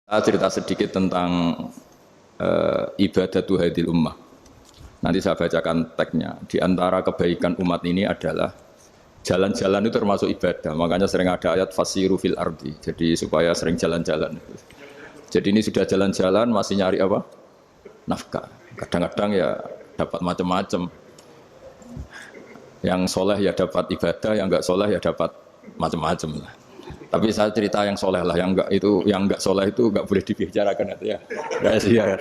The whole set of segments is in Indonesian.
Saya cerita sedikit tentang ibadatu hadil ummah. Nanti saya bacakan teksnya. Di antara kebaikan umat ini adalah jalan-jalan itu termasuk ibadah. Makanya sering ada ayat fasiru fil ardi. Jadi supaya sering jalan-jalan. Jadi ini sudah jalan-jalan masih nyari apa? Nafkah. Kadang-kadang ya dapat macam-macam. Yang soleh ya dapat ibadah, yang enggak soleh ya dapat macam-macam lah. Tapi saya cerita yang soleh lah, yang enggak soleh itu enggak boleh dibicarakan itu ya. Ya.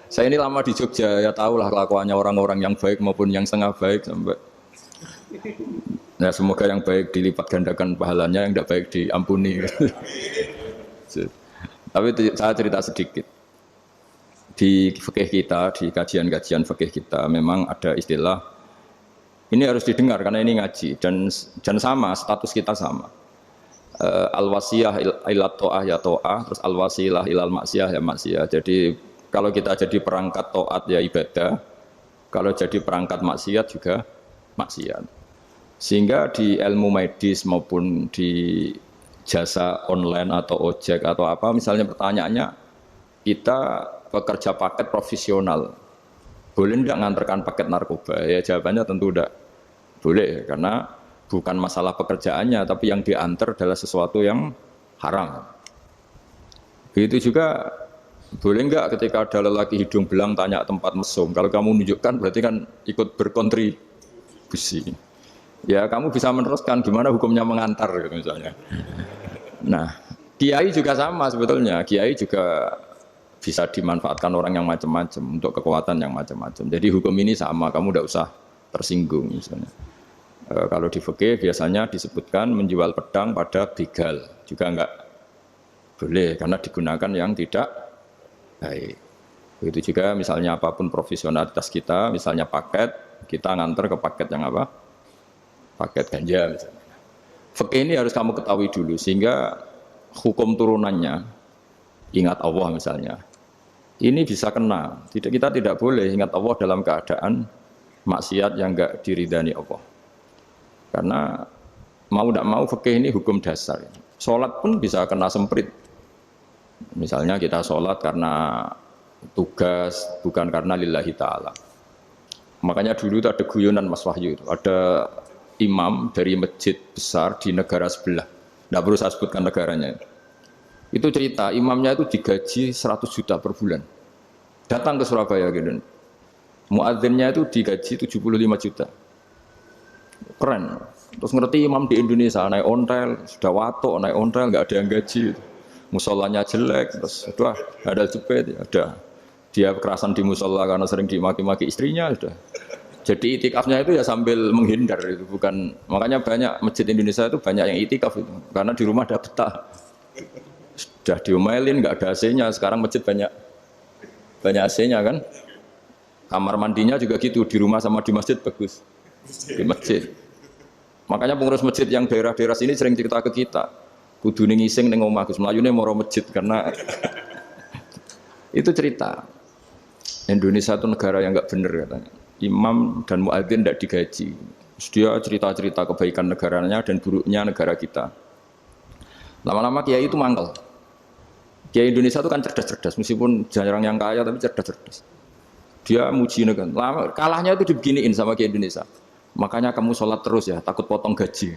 Saya ini lama di Jogja, ya tahulah kelakuannya orang-orang yang baik maupun yang setengah baik sampai. Nah, semoga yang baik dilipat gandakan pahalanya, yang enggak baik diampuni. Tapi saya cerita sedikit. Di fikih kita, di kajian-kajian fikih kita memang ada istilah ini harus didengar karena ini ngaji dan sama status kita sama. Al-wasiyah ila ta'ah ya ta'ah, terus al-wasilah ilal maksiyah ya maksiyah. Jadi kalau kita jadi perangkat taat ya ibadah, kalau jadi perangkat maksiat juga maksiat. Sehingga di ilmu medis maupun di jasa online atau ojek atau apa, misalnya pertanyaannya, kita pekerja paket profesional, boleh tidak ngantarkan paket narkoba? Ya jawabannya tentu tidak boleh, karena bukan masalah pekerjaannya, tapi yang diantar adalah sesuatu yang haram. Begitu juga, boleh enggak ketika ada lelaki hidung belang tanya tempat mesum, kalau kamu menunjukkan berarti kan ikut berkontribusi. Ya kamu bisa meneruskan gimana hukumnya mengantar gitu misalnya. Nah, kiai juga sama sebetulnya, kiai juga bisa dimanfaatkan orang yang macam-macam untuk kekuatan yang macam-macam. Jadi hukum ini sama, kamu tidak usah tersinggung misalnya. Kalau di fikih biasanya disebutkan menjual pedang pada begal juga enggak boleh karena digunakan yang tidak baik. Begitu juga misalnya apapun profesionalitas kita, misalnya paket, kita nganter ke paket yang apa? Paket ganja misalnya. Fikih ini harus kamu ketahui dulu sehingga hukum turunannya, ingat Allah misalnya, ini bisa kena. Kita tidak boleh ingat Allah dalam keadaan maksiat yang enggak diridani Allah. Karena mau tidak mau fikih ini hukum dasar. Sholat pun bisa kena semprit. Misalnya kita sholat karena tugas, bukan karena lillahi ta'ala. Makanya dulu itu ada guyonan Mas Wahyu itu. Ada imam dari masjid besar di negara sebelah. Tidak perlu saya sebutkan negaranya. Itu cerita, imamnya itu digaji 100 juta per bulan. Datang ke Surabaya gitu. Muadzinnya itu digaji 75 juta. Keren. Terus ngerti imam di Indonesia naik ontel, sudah watok naik ontel, nggak ada yang gaji. Musolanya jelek, terus sudah ada jepit, ada dia kekerasan di musola karena sering dimaki-maki istrinya, sudah. Jadi itikafnya itu ya sambil menghindar itu, bukan. Makanya banyak masjid Indonesia itu banyak yang itikaf itu, karena di rumah ada betah. Sudah diomelin, nggak ada AC-nya. Sekarang masjid banyak AC-nya kan. Kamar mandinya juga gitu, di rumah sama di masjid bagus. Di masjid. Makanya pengurus masjid yang daerah-daerah sini sering cerita ke kita, kudu ngising ning omah Gus mlayune moro masjid karena itu cerita. Indonesia itu negara yang enggak benar katanya. Imam dan muadzin tidak digaji. Dia cerita-cerita kebaikan negaranya dan buruknya negara kita. Lama-lama kiai itu mangkel. Kiai Indonesia itu kan cerdas-cerdas, meskipun jarang yang kaya tapi cerdas-cerdas. Dia muji negara. Kalahnya itu dibeginiin sama kiai Indonesia. Makanya kamu sholat terus ya, takut potong gaji.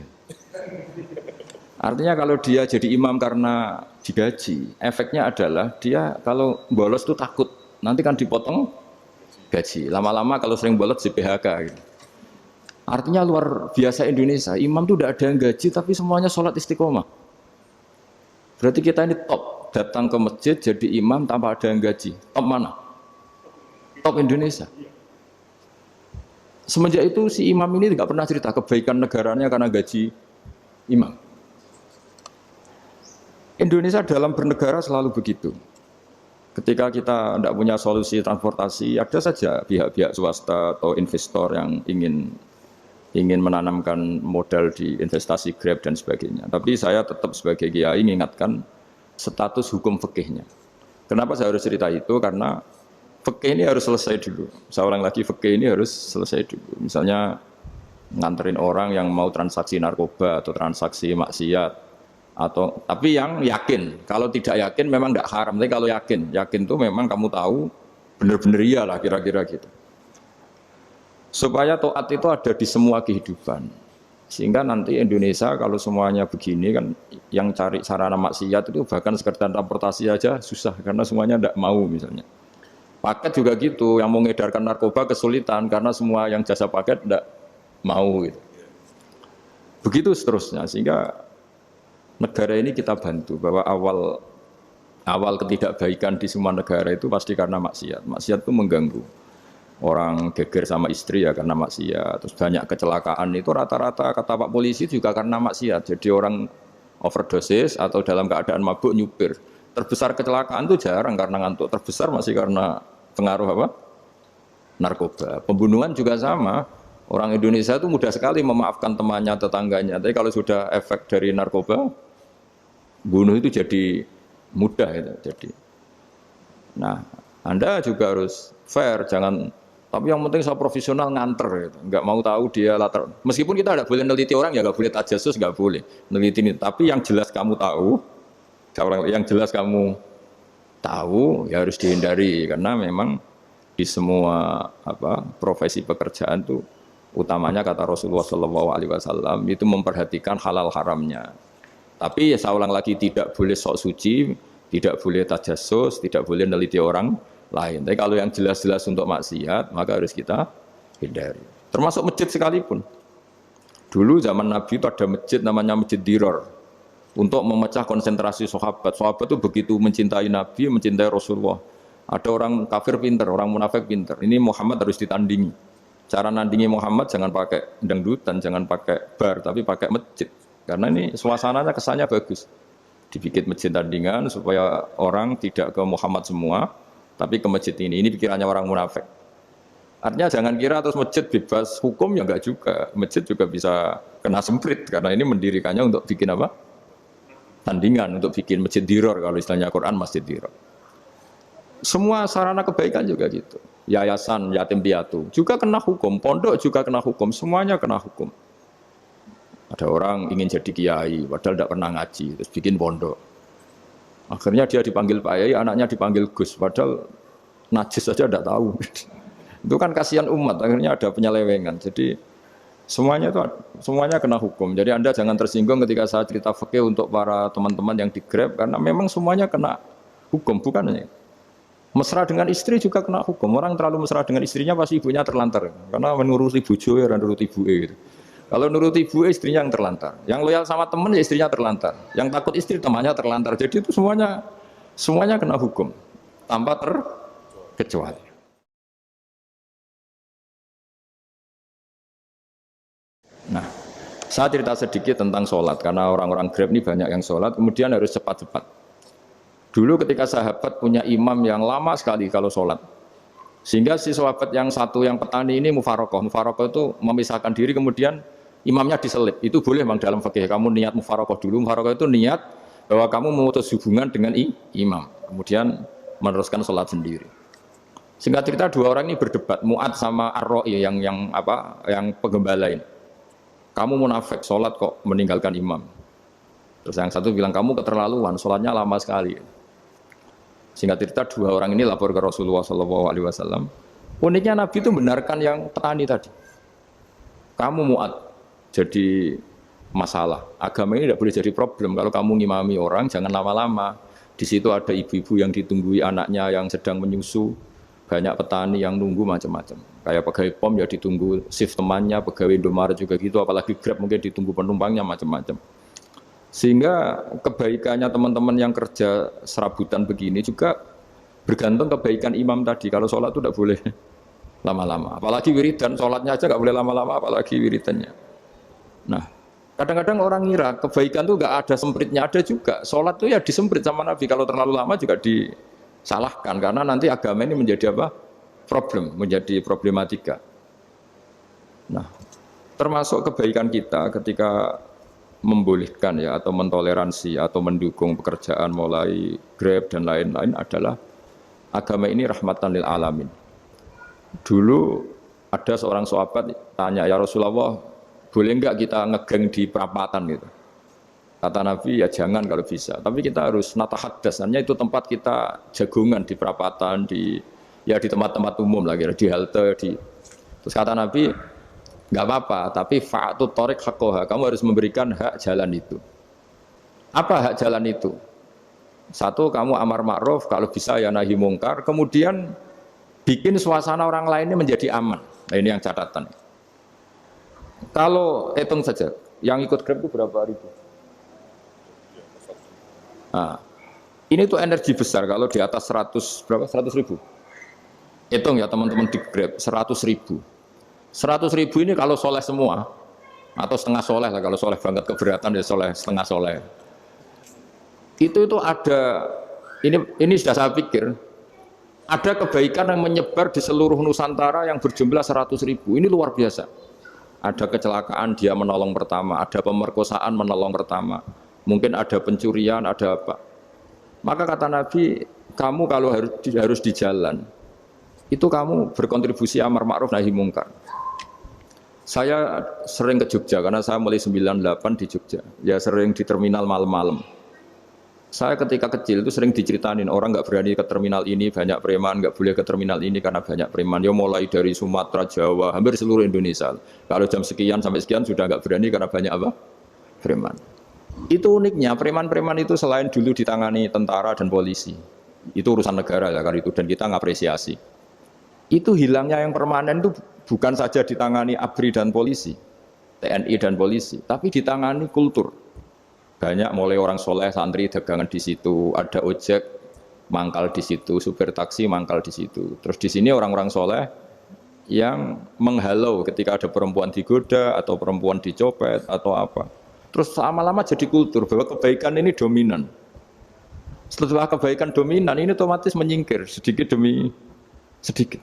Artinya kalau dia jadi imam karena digaji, efeknya adalah dia kalau bolos itu takut, nanti kan dipotong gaji. Lama-lama kalau sering bolos di PHK. Gitu. Artinya luar biasa Indonesia, imam itu tidak ada yang gaji tapi semuanya sholat istiqomah. Berarti kita ini top, datang ke masjid jadi imam tanpa ada yang gaji. Top mana? Top Indonesia. Semenjak itu si imam ini tidak pernah cerita kebaikan negaranya karena gaji imam. Indonesia dalam bernegara selalu begitu. Ketika kita tidak punya solusi transportasi, ada saja pihak-pihak swasta atau investor yang ingin menanamkan modal di investasi Grab dan sebagainya. Tapi saya tetap sebagai kiai mengingatkan status hukum fikihnya. Kenapa saya harus cerita itu? Karena fikih ini harus selesai dulu. Saya ulang lagi, fikih ini harus selesai dulu. Misalnya nganterin orang yang mau transaksi narkoba atau transaksi maksiat, Atau tapi yang yakin. Kalau tidak yakin memang tidak haram. Tapi kalau yakin, yakin tuh memang kamu tahu benar-benar iya lah kira-kira gitu. Supaya taat itu ada di semua kehidupan. Sehingga nanti Indonesia kalau semuanya begini kan yang cari sarana maksiat itu bahkan sekedar transportasi aja susah karena semuanya tidak mau misalnya. Paket juga gitu, yang mau mengedarkan narkoba kesulitan karena semua yang jasa paket tidak mau gitu. Begitu seterusnya sehingga negara ini kita bantu bahwa awal ketidakbaikan di semua negara itu pasti karena maksiat. Maksiat itu mengganggu. Orang geger sama istri ya karena maksiat. Terus banyak kecelakaan itu rata-rata kata Pak Polisi juga karena maksiat. Jadi orang overdosis atau dalam keadaan mabuk nyupir. Terbesar kecelakaan itu jarang karena ngantuk. Terbesar masih karena pengaruh apa? Narkoba. Pembunuhan juga sama. Orang Indonesia itu mudah sekali memaafkan temannya, tetangganya. Tapi kalau sudah efek dari narkoba, bunuh itu jadi mudah itu. Jadi, nah, Anda juga harus fair, jangan. Tapi yang penting saya profesional nganter, gitu. Nggak mau tahu dia latar. Meskipun kita tidak boleh neliti orang, ya nggak boleh tajasus, nggak boleh neliti ini. Tapi yang jelas kamu tahu, yang jelas kamu tahu, ya harus dihindari karena memang di semua profesi pekerjaan tuh utamanya kata Rasulullah SAW itu memperhatikan halal haramnya. Tapi ya saya ulang lagi tidak boleh sok suci, tidak boleh tajasus, tidak boleh neliti orang lain. Tapi kalau yang jelas-jelas untuk maksiat, maka harus kita hindari. Termasuk masjid sekalipun. Dulu zaman Nabi itu ada masjid namanya Masjid Diror. Untuk memecah konsentrasi sahabat. Sahabat itu begitu mencintai Nabi, mencintai Rasulullah. Ada orang kafir pinter, orang munafik pinter. Ini Muhammad harus ditandingi. Cara nandingi Muhammad jangan pakai dangdutan, jangan pakai bar, tapi pakai masjid. Karena ini suasananya kesannya bagus. Dibikin masjid tandingan supaya orang tidak ke Muhammad semua, tapi ke masjid ini. Ini pikirannya orang munafik. Artinya jangan kira terus masjid bebas hukum, ya enggak juga. Masjid juga bisa kena semprit karena ini mendirikannya untuk bikin apa? Tandingan, untuk bikin masjid diror, kalau istilahnya Quran masjid diror. Semua sarana kebaikan juga gitu. Yayasan yatim piatu juga kena hukum, pondok juga kena hukum, semuanya kena hukum. Ada orang ingin jadi kiai padahal tidak pernah ngaji, terus bikin pondok. Akhirnya dia dipanggil Pak Yai, anaknya dipanggil Gus, padahal najis saja tidak tahu. Itu kan kasihan umat, akhirnya ada penyelewengan. Jadi semuanya kena hukum. Jadi Anda jangan tersinggung ketika saya cerita fikih untuk para teman-teman yang di Grab, karena memang semuanya kena hukum, bukan? Mesra dengan istri juga kena hukum. Orang terlalu mesra dengan istrinya pasti ibunya terlantar, karena menuruti bojo ya nuruti ibuke gitu. Kalau nuruti ibu istrinya yang terlantar, yang loyal sama teman ya istrinya terlantar, yang takut istri temannya terlantar. Jadi itu semuanya kena hukum tanpa terkecuali. Nah, saya cerita sedikit tentang sholat karena orang-orang Grab ini banyak yang sholat, kemudian harus cepat-cepat. Dulu ketika sahabat punya imam yang lama sekali kalau sholat, sehingga si sahabat yang satu yang petani ini mufarokoh itu memisahkan diri, kemudian imamnya diselip. Itu boleh memang dalam fikih. Kamu niat mufarokoh dulu. Mufarokoh itu niat bahwa kamu memutus hubungan dengan imam, kemudian meneruskan sholat sendiri. Singkat cerita dua orang ini berdebat, Mu'ad sama Ar-Ra'i yang penggembala ini. Kamu munafik, sholat kok meninggalkan imam. Terus yang satu bilang kamu keterlaluan, sholatnya lama sekali. Singkat cerita dua orang ini lapor ke Rasulullah SAW. Uniknya Nabi itu benarkan yang petani tadi. Kamu Mu'ad jadi masalah. Agama ini tidak boleh jadi problem. Kalau kamu ngimami orang, jangan lama-lama. Di situ ada ibu-ibu yang ditunggui anaknya yang sedang menyusu. Banyak petani yang nunggu macam-macam. Kayak pegawai POM ya ditunggu shift temannya, pegawai Indomaret juga gitu. Apalagi Grab mungkin ditunggu penumpangnya macam-macam. Sehingga kebaikannya teman-teman yang kerja serabutan begini juga bergantung kebaikan imam tadi. Kalau sholat itu tidak boleh lama-lama. Apalagi wiridan, sholatnya aja nggak boleh lama-lama, apalagi wiridannya. Nah, kadang-kadang orang ngira kebaikan itu nggak ada sempritnya, ada juga. Sholat itu ya disemprit sama Nabi. Kalau terlalu lama juga disalahkan karena nanti agama ini menjadi apa? Problem, menjadi problematika. Nah, termasuk kebaikan kita ketika membolehkan ya atau mentoleransi atau mendukung pekerjaan mulai Grab dan lain-lain adalah agama ini rahmatan lil alamin. Dulu ada seorang sahabat tanya, ya Rasulullah, boleh enggak kita ngegeng di perapatan gitu? Kata Nabi ya jangan kalau bisa. Tapi kita harus natahaddasannya itu tempat kita jagungan di perapatan, di tempat-tempat umum lagi, di halte, di. Terus kata Nabi nggak apa-apa, tapi fa'atu thoriq haqqaha. Kamu harus memberikan hak jalan itu. Apa hak jalan itu? Satu, kamu amar ma'ruf, kalau bisa ya nahi mungkar. Kemudian bikin suasana orang lainnya menjadi aman. Nah ini yang catatan. Kalau hitung saja, yang ikut Grab itu berapa ribu? Nah, ini tuh energi besar kalau di atas 100 berapa? 100 ribu. Hitung ya teman-teman di Grab 100 ribu. 100 ribu ini kalau soleh semua atau setengah soleh lah, kalau soleh banget keberatan ya soleh setengah soleh. Itu ada ini sudah saya pikir ada kebaikan yang menyebar di seluruh Nusantara yang berjumlah 100 ribu. Ini luar biasa. Ada kecelakaan dia menolong pertama, ada pemerkosaan menolong pertama, mungkin ada pencurian, ada apa. Maka kata Nabi, kamu kalau harus di jalan itu kamu berkontribusi amar ma'ruf nahi mungkar. Saya sering ke Jogja karena saya mulai 98 di Jogja. Ya sering di terminal malam-malam. Saya ketika kecil itu sering diceritain orang nggak berani ke terminal ini banyak preman, nggak boleh ke terminal ini karena banyak preman. Ya mulai dari Sumatera, Jawa, hampir seluruh Indonesia. Kalau jam sekian sampai sekian sudah nggak berani karena banyak apa? Preman. Itu uniknya preman-preman itu selain dulu ditangani tentara dan polisi, itu urusan negara ya kali itu dan kita ngapresiasi. Itu hilangnya yang permanen itu bukan saja ditangani ABRI dan polisi, TNI dan polisi, tapi ditangani kultur. Banyak mulai orang soleh, santri dagangan di situ, ada ojek mangkal di situ, supir taksi mangkal di situ. Terus di sini orang-orang soleh yang menghalau ketika ada perempuan digoda atau perempuan dicopet atau apa. Terus lama-lama jadi kultur bahwa kebaikan ini dominan. Setelah kebaikan dominan ini otomatis menyingkir sedikit demi sedikit.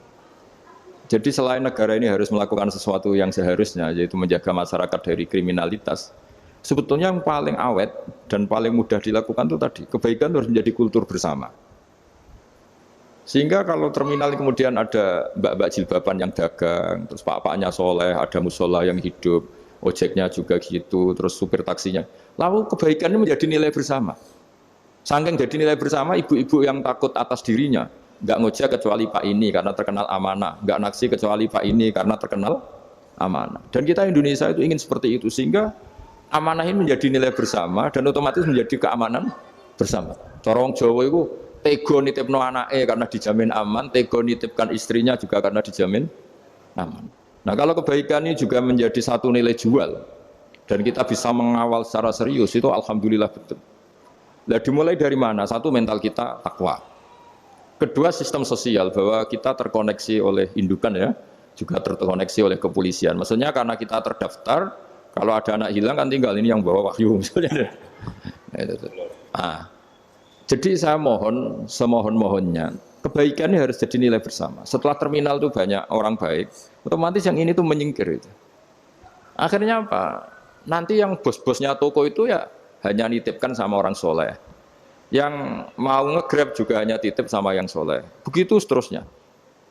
Jadi selain negara ini harus melakukan sesuatu yang seharusnya, yaitu menjaga masyarakat dari kriminalitas, sebetulnya yang paling awet dan paling mudah dilakukan itu tadi, kebaikan harus menjadi kultur bersama. Sehingga kalau terminal kemudian ada mbak-mbak jilbaban yang dagang, terus pak-paknya soleh, ada musola yang hidup, ojeknya juga gitu, terus supir taksinya. Lalu kebaikan ini menjadi nilai bersama. Saking jadi nilai bersama, ibu-ibu yang takut atas dirinya, nggak ngojek kecuali pak ini karena terkenal amanah, nggak naksi kecuali pak ini karena terkenal amanah. Dan kita Indonesia itu ingin seperti itu, sehingga amanah ini menjadi nilai bersama dan otomatis menjadi keamanan bersama. Corong Jawa itu tego nitipno anake karena dijamin aman, tego nitipkan istrinya juga karena dijamin aman. Nah kalau kebaikan ini juga menjadi satu nilai jual dan kita bisa mengawal secara serius itu alhamdulillah betul. Nah dimulai dari mana? Satu, mental kita takwa. Kedua, sistem sosial bahwa kita terkoneksi oleh indukan ya, juga terkoneksi oleh kepolisian. Maksudnya karena kita terdaftar, kalau ada anak hilang kan tinggal ini yang bawa wahyu misalnya. Jadi saya mohon, semohon-mohonnya, kebaikan ini harus jadi nilai bersama. Setelah terminal itu banyak orang baik, otomatis yang ini tuh menyingkir itu. Akhirnya apa? Nanti yang bos-bosnya toko itu ya hanya nitipkan sama orang soleh. Yang mau nge-grab juga hanya titip sama yang soleh. Begitu seterusnya.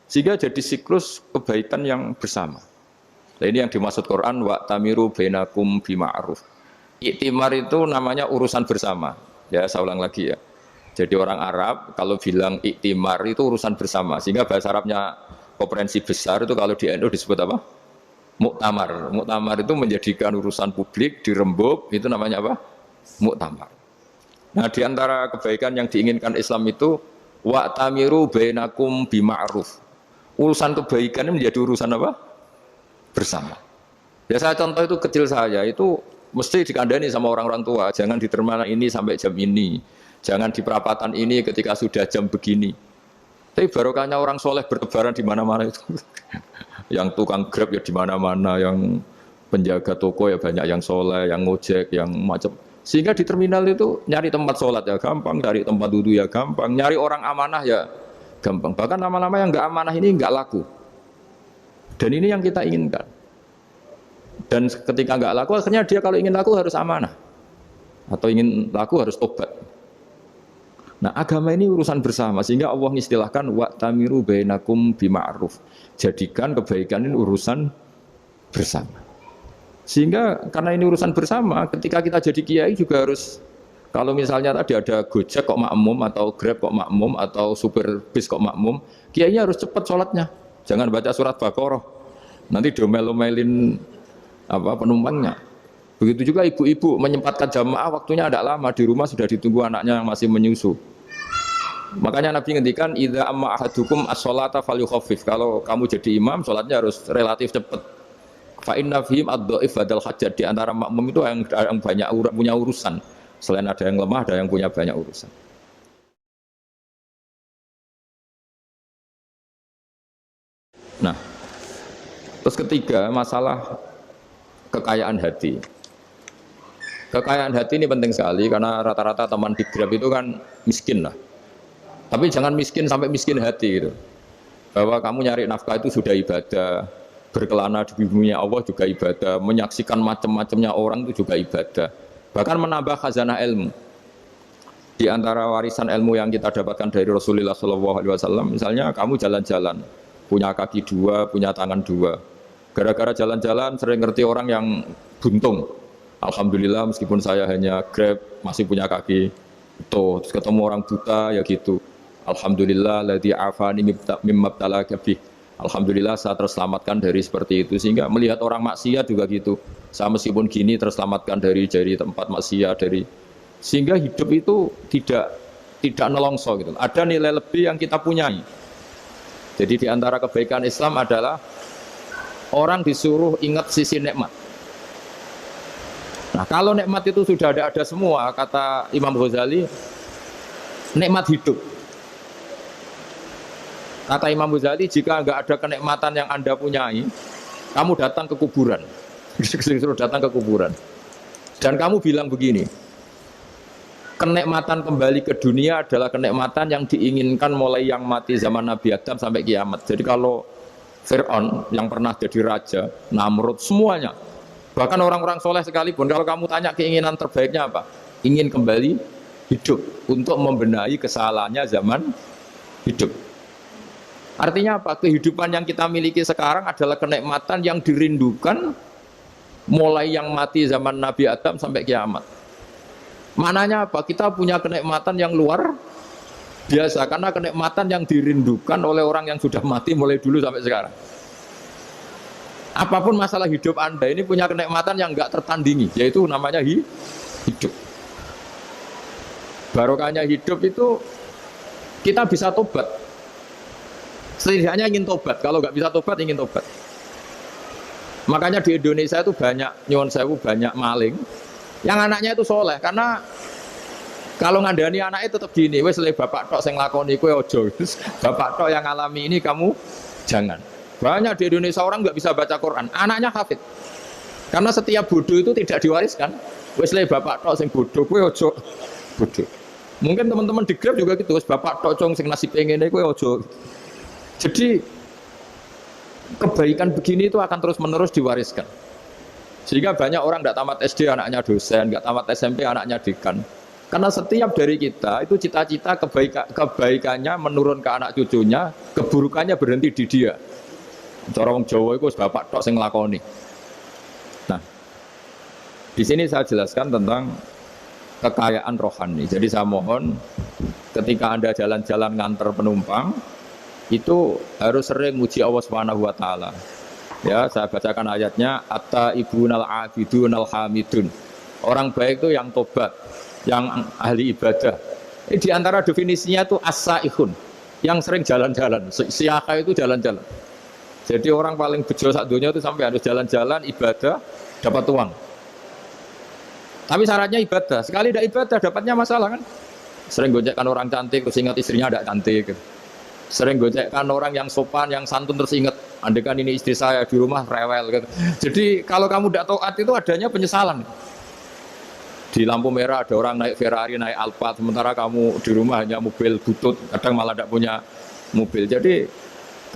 Sehingga jadi siklus kebaikan yang bersama. Nah ini yang dimaksud Quran, wa tamiru bainakum bima'ruf. Iktimar itu namanya urusan bersama. Ya saya ulang lagi ya. Jadi orang Arab kalau bilang iktimar itu urusan bersama. Sehingga bahasa Arabnya konferensi besar itu kalau di NU disebut apa? Muktamar. Muktamar itu menjadikan urusan publik dirembuk, itu namanya apa? Muktamar. Nah di antara kebaikan yang diinginkan Islam itu wa tamiru bainakum bima'ruf. Urusan kebaikan ini menjadi urusan apa? Bersama. Ya saya contoh itu kecil saya itu mesti dikandani sama orang-orang tua, jangan di terminal ini sampai jam ini, jangan di perapatan ini ketika sudah jam begini. Tapi barokahnya orang soleh bertebaran di mana-mana itu. Yang tukang grab ya di mana-mana, yang penjaga toko ya banyak yang soleh, yang ngojek, yang macam. Sehingga di terminal itu nyari tempat sholat ya gampang, nyari tempat duduk ya gampang, nyari orang amanah ya gampang. Bahkan lama-lama yang nggak amanah ini nggak laku. Dan ini yang kita inginkan. Dan ketika nggak laku, akhirnya dia kalau ingin laku harus amanah. Atau ingin laku harus tobat. Nah agama ini urusan bersama. Sehingga Allah mengistilahkan wa'tamiru bainakum bima'ruf. Jadikan kebaikan ini urusan bersama. Sehingga karena ini urusan bersama, ketika kita jadi kiai juga harus, kalau misalnya tadi ada Gojek kok makmum, atau Grab kok makmum, atau supir bis kok makmum, kiainya harus cepat sholatnya. Jangan baca surat Baqarah, nanti domel-domelin penumpangnya. Begitu juga ibu-ibu menyempatkan jamaah, waktunya ada lama, di rumah sudah ditunggu anaknya yang masih menyusu. Makanya Nabi ngendikan idza amma ahadukum as-sholata falyukhaffif. Kalau kamu jadi imam, sholatnya harus relatif cepat. Fa inna fihim ad-dhaif badal hajat. Di antara makmum itu yang banyak punya urusan. Selain ada yang lemah, ada yang punya banyak urusan. Nah, terus ketiga, masalah kekayaan hati. Kekayaan hati ini penting sekali karena rata-rata teman di Grab itu kan miskin lah. Tapi jangan miskin sampai miskin hati gitu. Bahwa kamu nyari nafkah itu sudah ibadah, berkelana di bumi Allah juga ibadah, menyaksikan macam-macamnya orang itu juga ibadah. Bahkan menambah khazanah ilmu. Di antara warisan ilmu yang kita dapatkan dari Rasulullah SAW, misalnya kamu jalan-jalan, punya kaki dua, punya tangan dua. Gara-gara jalan-jalan sering ngerti orang yang buntung. Alhamdulillah meskipun saya hanya Grab, masih punya kaki. Terus ketemu orang buta ya gitu. Alhamdulillah ladzi afani mimma btalaka bih. Alhamdulillah saya terselamatkan dari seperti itu. Sehingga melihat orang maksiat juga gitu. Saya meskipun gini terselamatkan dari tempat maksiat, sehingga hidup itu tidak nelongso gitu. Ada nilai lebih yang kita punyai. Jadi di antara kebaikan Islam adalah orang disuruh ingat sisi nikmat. Nah, kalau nikmat itu sudah ada semua, kata Imam Ghazali, nikmat hidup. Kata Imam Ghazali, jika enggak ada kenikmatan yang Anda punyai, kamu datang ke kuburan. Disuruh datang ke kuburan. Dan kamu bilang begini, kenikmatan kembali ke dunia adalah kenikmatan yang diinginkan mulai yang mati zaman Nabi Adam sampai kiamat. Jadi kalau Fir'aun yang pernah jadi raja, Namrud, semuanya, bahkan orang-orang soleh sekalipun, kalau kamu tanya keinginan terbaiknya apa? Ingin kembali hidup untuk membenahi kesalahannya zaman hidup. Artinya apa? Kehidupan yang kita miliki sekarang adalah kenikmatan yang dirindukan mulai yang mati zaman Nabi Adam sampai kiamat. Maknanya apa? Kita punya kenikmatan yang luar biasa karena kenikmatan yang dirindukan oleh orang yang sudah mati mulai dulu sampai sekarang. Apapun masalah hidup Anda ini punya kenikmatan yang enggak tertandingi, yaitu namanya hidup. Barokahnya hidup itu kita bisa tobat. Setidaknya ingin tobat. Kalau nggak bisa tobat, ingin tobat. Makanya di Indonesia itu banyak nyuwun sewu, banyak maling yang anaknya itu soleh. Karena kalau ngandani anaknya tetap gini, wes le bapak tok sing lakoni kowe ojo. Bapak tok yang alami ini kamu jangan. Banyak di Indonesia orang nggak bisa baca Quran, anaknya hafid. Karena setiap bodoh itu tidak diwariskan. Wes le bapak tok sing bodoh kowe ojo bodoh. Mungkin teman-teman di Grab juga gitu, wes bapak tok cong sing nasib ngene kowe ojo. Jadi kebaikan begini itu akan terus-menerus diwariskan. Sehingga banyak orang tidak tamat SD anaknya dosen, nggak tamat SMP anaknya dekan. Karena setiap dari kita itu cita-cita kebaikannya menurun ke anak cucunya, keburukannya berhenti di dia. Cara wong Jawa itu bapak tok sing nglakoni. Nah, di sini saya jelaskan tentang kekayaan rohani. Jadi saya mohon ketika Anda jalan-jalan nganter penumpang, itu harus sering muji Allah Subhanahu wa taala. Ya, saya bacakan ayatnya, at-taibunal abidunal hamidun. Orang baik itu yang tobat, yang ahli ibadah. Di antara definisinya itu as-saihun, yang sering jalan-jalan. Siaka itu jalan-jalan. Jadi orang paling bejo sak dunia itu sampai harus jalan-jalan ibadah dapat uang. Tapi syaratnya ibadah. Sekali tidak ibadah dapatnya masalah kan. Sering gojekkan orang cantik terus ingat istrinya tidak cantik. Sering gojekkan orang yang sopan, yang santun terus ingat, andekan ini istri saya di rumah rewel gitu. Jadi kalau kamu tidak taat itu adanya penyesalan. Di lampu merah ada orang naik Ferrari, naik Alphard, sementara kamu di rumah hanya mobil butut, kadang malah tidak punya mobil. Jadi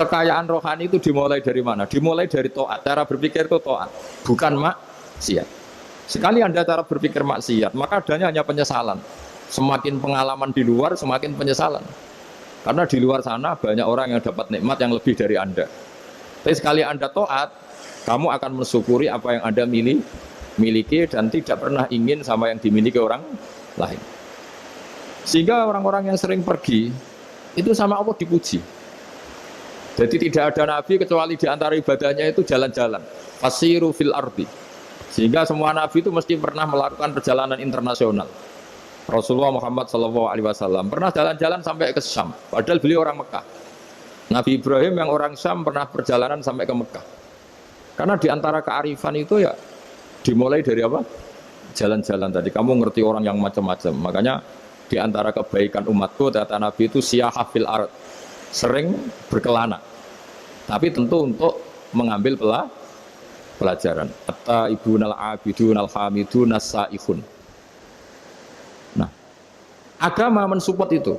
kekayaan rohani itu dimulai dari mana? Dimulai dari taat. Cara berpikir itu taat, bukan maksiat. Sekali Anda cara berpikir maksiat, maka adanya hanya penyesalan. Semakin pengalaman di luar, semakin penyesalan. Karena di luar sana banyak orang yang dapat nikmat yang lebih dari Anda. Tapi sekali Anda taat, Kamu akan mensyukuri apa yang Anda miliki dan tidak pernah ingin sama yang dimiliki orang lain. Sehingga orang-orang yang sering pergi itu sama Allah dipuji. Jadi tidak ada nabi kecuali di antara ibadahnya itu jalan-jalan. Fasiru fil ardi. Sehingga semua nabi itu mesti pernah melakukan perjalanan internasional. Rasulullah Muhammad SAW pernah jalan-jalan sampai ke Syam, padahal beliau orang Mekah. Nabi Ibrahim yang orang Syam pernah perjalanan sampai ke Mekah. Karena di antara kearifan itu ya dimulai dari apa? Jalan-jalan tadi. Kamu ngerti orang yang macam-macam. Makanya di antara kebaikan umatku kata Nabi itu siyahah fil ard, sering berkelana. Tapi tentu untuk mengambil pelajaran. Atta ibunal abidun alhamidun as-saihun. Nah, agama mensupport itu.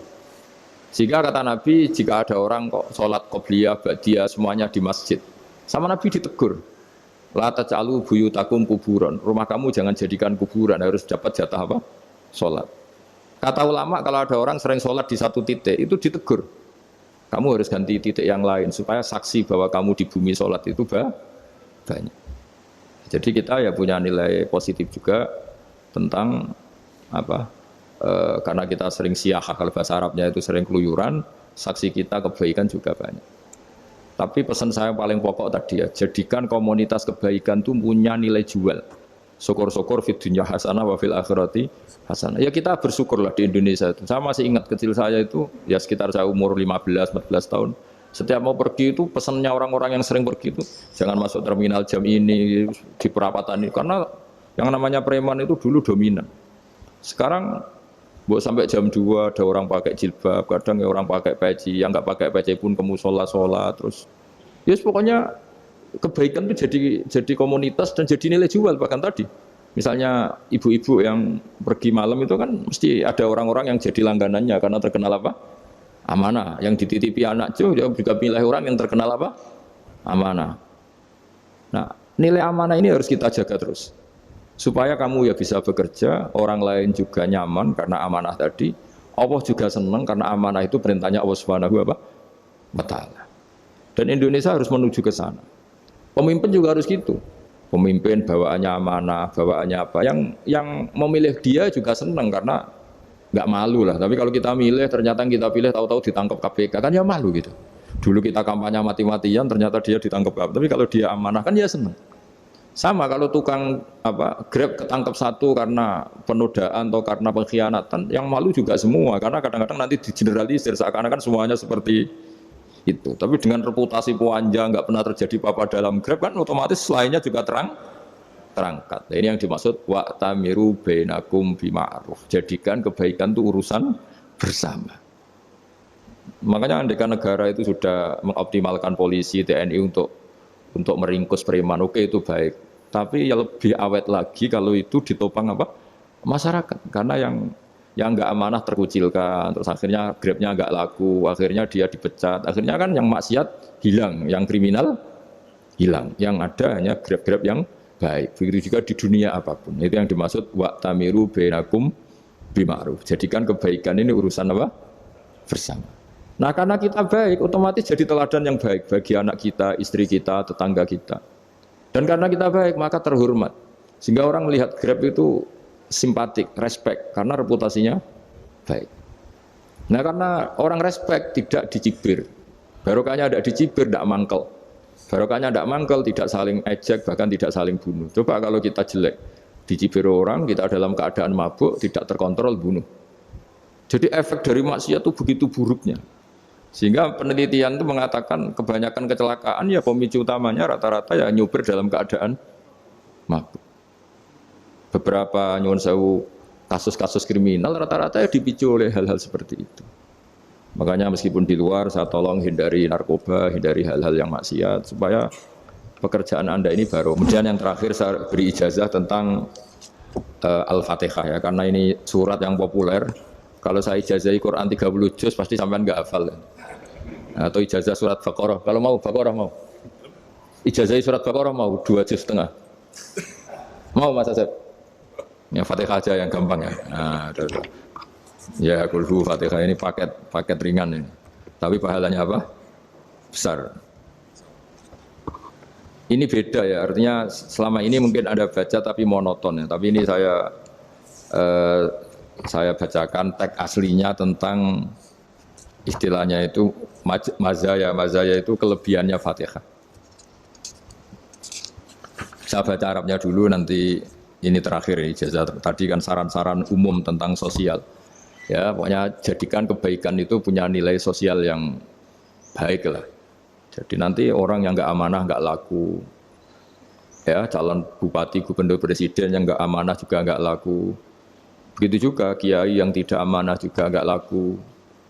Jika kata Nabi, jika ada orang kok sholat qobliyah, ba'diyah semuanya di masjid, sama Nabi ditegur. La taj'alu buyutakum kuburan. Rumah kamu jangan jadikan kuburan, harus dapat jatah apa? Sholat. Kata ulama kalau ada orang sering sholat di satu titik itu ditegur. Kamu harus ganti titik yang lain supaya saksi bahwa kamu di bumi sholat itu banyak. Jadi kita ya punya nilai positif juga tentang apa? Karena kita sering siyahah, kalau bahasa Arabnya itu sering keluyuran, saksi kita kebaikan juga banyak. Tapi pesan saya paling pokok tadi ya, jadikan komunitas kebaikan itu punya nilai jual. Syukur-syukur fid dunya hasanah wa fil akhirati hasanah. Ya kita bersyukurlah di Indonesia itu. Saya masih ingat kecil saya itu, ya sekitar saya umur 15-14 tahun. Setiap mau pergi itu pesannya orang-orang yang sering pergi itu, jangan masuk terminal jam ini, di perapatan ini. Karena yang namanya preman itu dulu dominan. Sekarang buat sampai jam 2 ada orang pakai jilbab, kadang ya orang pakai peci, yang nggak pakai peci pun ke musola sholat terus. Yes, pokoknya kebaikan itu jadi komunitas dan jadi nilai jual. Bahkan tadi, misalnya ibu-ibu yang pergi malam itu kan mesti ada orang-orang yang jadi langganannya karena terkenal apa? Amanah. Yang dititipi anak juga pilih orang yang terkenal apa? Amanah. Nah, nilai amanah ini harus kita jaga terus. Supaya kamu ya bisa bekerja, orang lain juga nyaman karena amanah tadi. Allah juga senang karena amanah itu perintahnya Allah Subhanahu wa Ta'ala. Dan Indonesia harus menuju ke sana. Pemimpin juga harus gitu. Pemimpin bawaannya amanah, bawaannya apa? Yang memilih dia juga senang karena nggak malu lah. Tapi kalau kita milih, ternyata kita pilih tahu-tahu ditangkap KPK kan ya malu gitu. Dulu kita kampanye mati-matian, ternyata dia ditangkap KPK. Tapi kalau dia amanah kan ya senang. Sama kalau tukang Grab ketangkap satu karena penodaan atau karena pengkhianatan, yang malu juga semua karena kadang-kadang nanti digeneralisir seakan-akan semuanya seperti itu. Tapi dengan reputasi panjang nggak pernah terjadi apa-apa dalam Grab kan otomatis lainnya juga terangkat. Nah, ini yang dimaksud wa'tamiru bainakum bima'ruf. Jadikan kebaikan itu urusan bersama. Makanya andaikan negara itu sudah mengoptimalkan polisi, TNI untuk meringkus preman, oke itu baik. Tapi yang lebih awet lagi kalau itu ditopang apa? Masyarakat. Karena yang nggak amanah terkucilkan, terus akhirnya Grabnya nggak laku, akhirnya dia dipecat, akhirnya kan yang maksiat hilang, yang kriminal hilang, yang ada hanya Grab-Grab yang baik. Begitu juga di dunia apapun. Itu yang dimaksud wa'tamiru bainakum bima'ruf. Jadikan kebaikan ini urusan apa? Bersama. Nah karena kita baik, otomatis jadi teladan yang baik bagi anak kita, istri kita, tetangga kita. Dan karena kita baik, maka terhormat. Sehingga orang melihat Grab itu simpatik, respect, karena reputasinya baik. Nah karena orang respect, tidak dicibir. Barokahnya tidak dicibir, tidak mangkel. Barokahnya tidak mangkel, tidak saling ejek, bahkan tidak saling bunuh. Coba kalau kita jelek, dicibir orang, kita dalam keadaan mabuk, tidak terkontrol, bunuh. Jadi efek dari maksiat itu begitu buruknya. Sehingga penelitian itu mengatakan kebanyakan kecelakaan ya pemicu utamanya rata-rata ya nyupir dalam keadaan mabuk. Beberapa nyuwun sewu kasus-kasus kriminal rata-rata ya dipicu oleh hal-hal seperti itu. Makanya meskipun di luar saya tolong hindari narkoba, hindari hal-hal yang maksiat supaya pekerjaan Anda ini baru. Kemudian yang terakhir saya beri ijazah tentang Al-Fatihah ya, karena ini surat yang populer. Kalau saya ijazahi Quran 30 juz pasti sampean enggak hafal. Atau ijazah surat Baqarah. Kalau mau Baqarah mau. Ijazahi surat Baqarah mau 2 juz setengah. Mau Mas Asep? Ya Fatihah aja yang gampang ya. Nah, ya kulhu Fatihah ini paket ringan ini. Tapi pahalanya apa? Besar. Ini beda ya, artinya selama ini mungkin Anda baca tapi monoton ya. Tapi ini eh, saya bacakan teks aslinya tentang istilahnya itu mazaya. Mazaya itu kelebihannya Fatihah. Saya baca Arabnya dulu, nanti ini terakhir ya, ijazah tadi kan saran-saran umum tentang sosial. Ya, pokoknya jadikan kebaikan itu punya nilai sosial yang baik lah. Jadi nanti orang yang nggak amanah nggak laku, ya calon bupati, gubernur, presiden yang nggak amanah juga nggak laku. Begitu juga kiai yang tidak amanah juga nggak laku,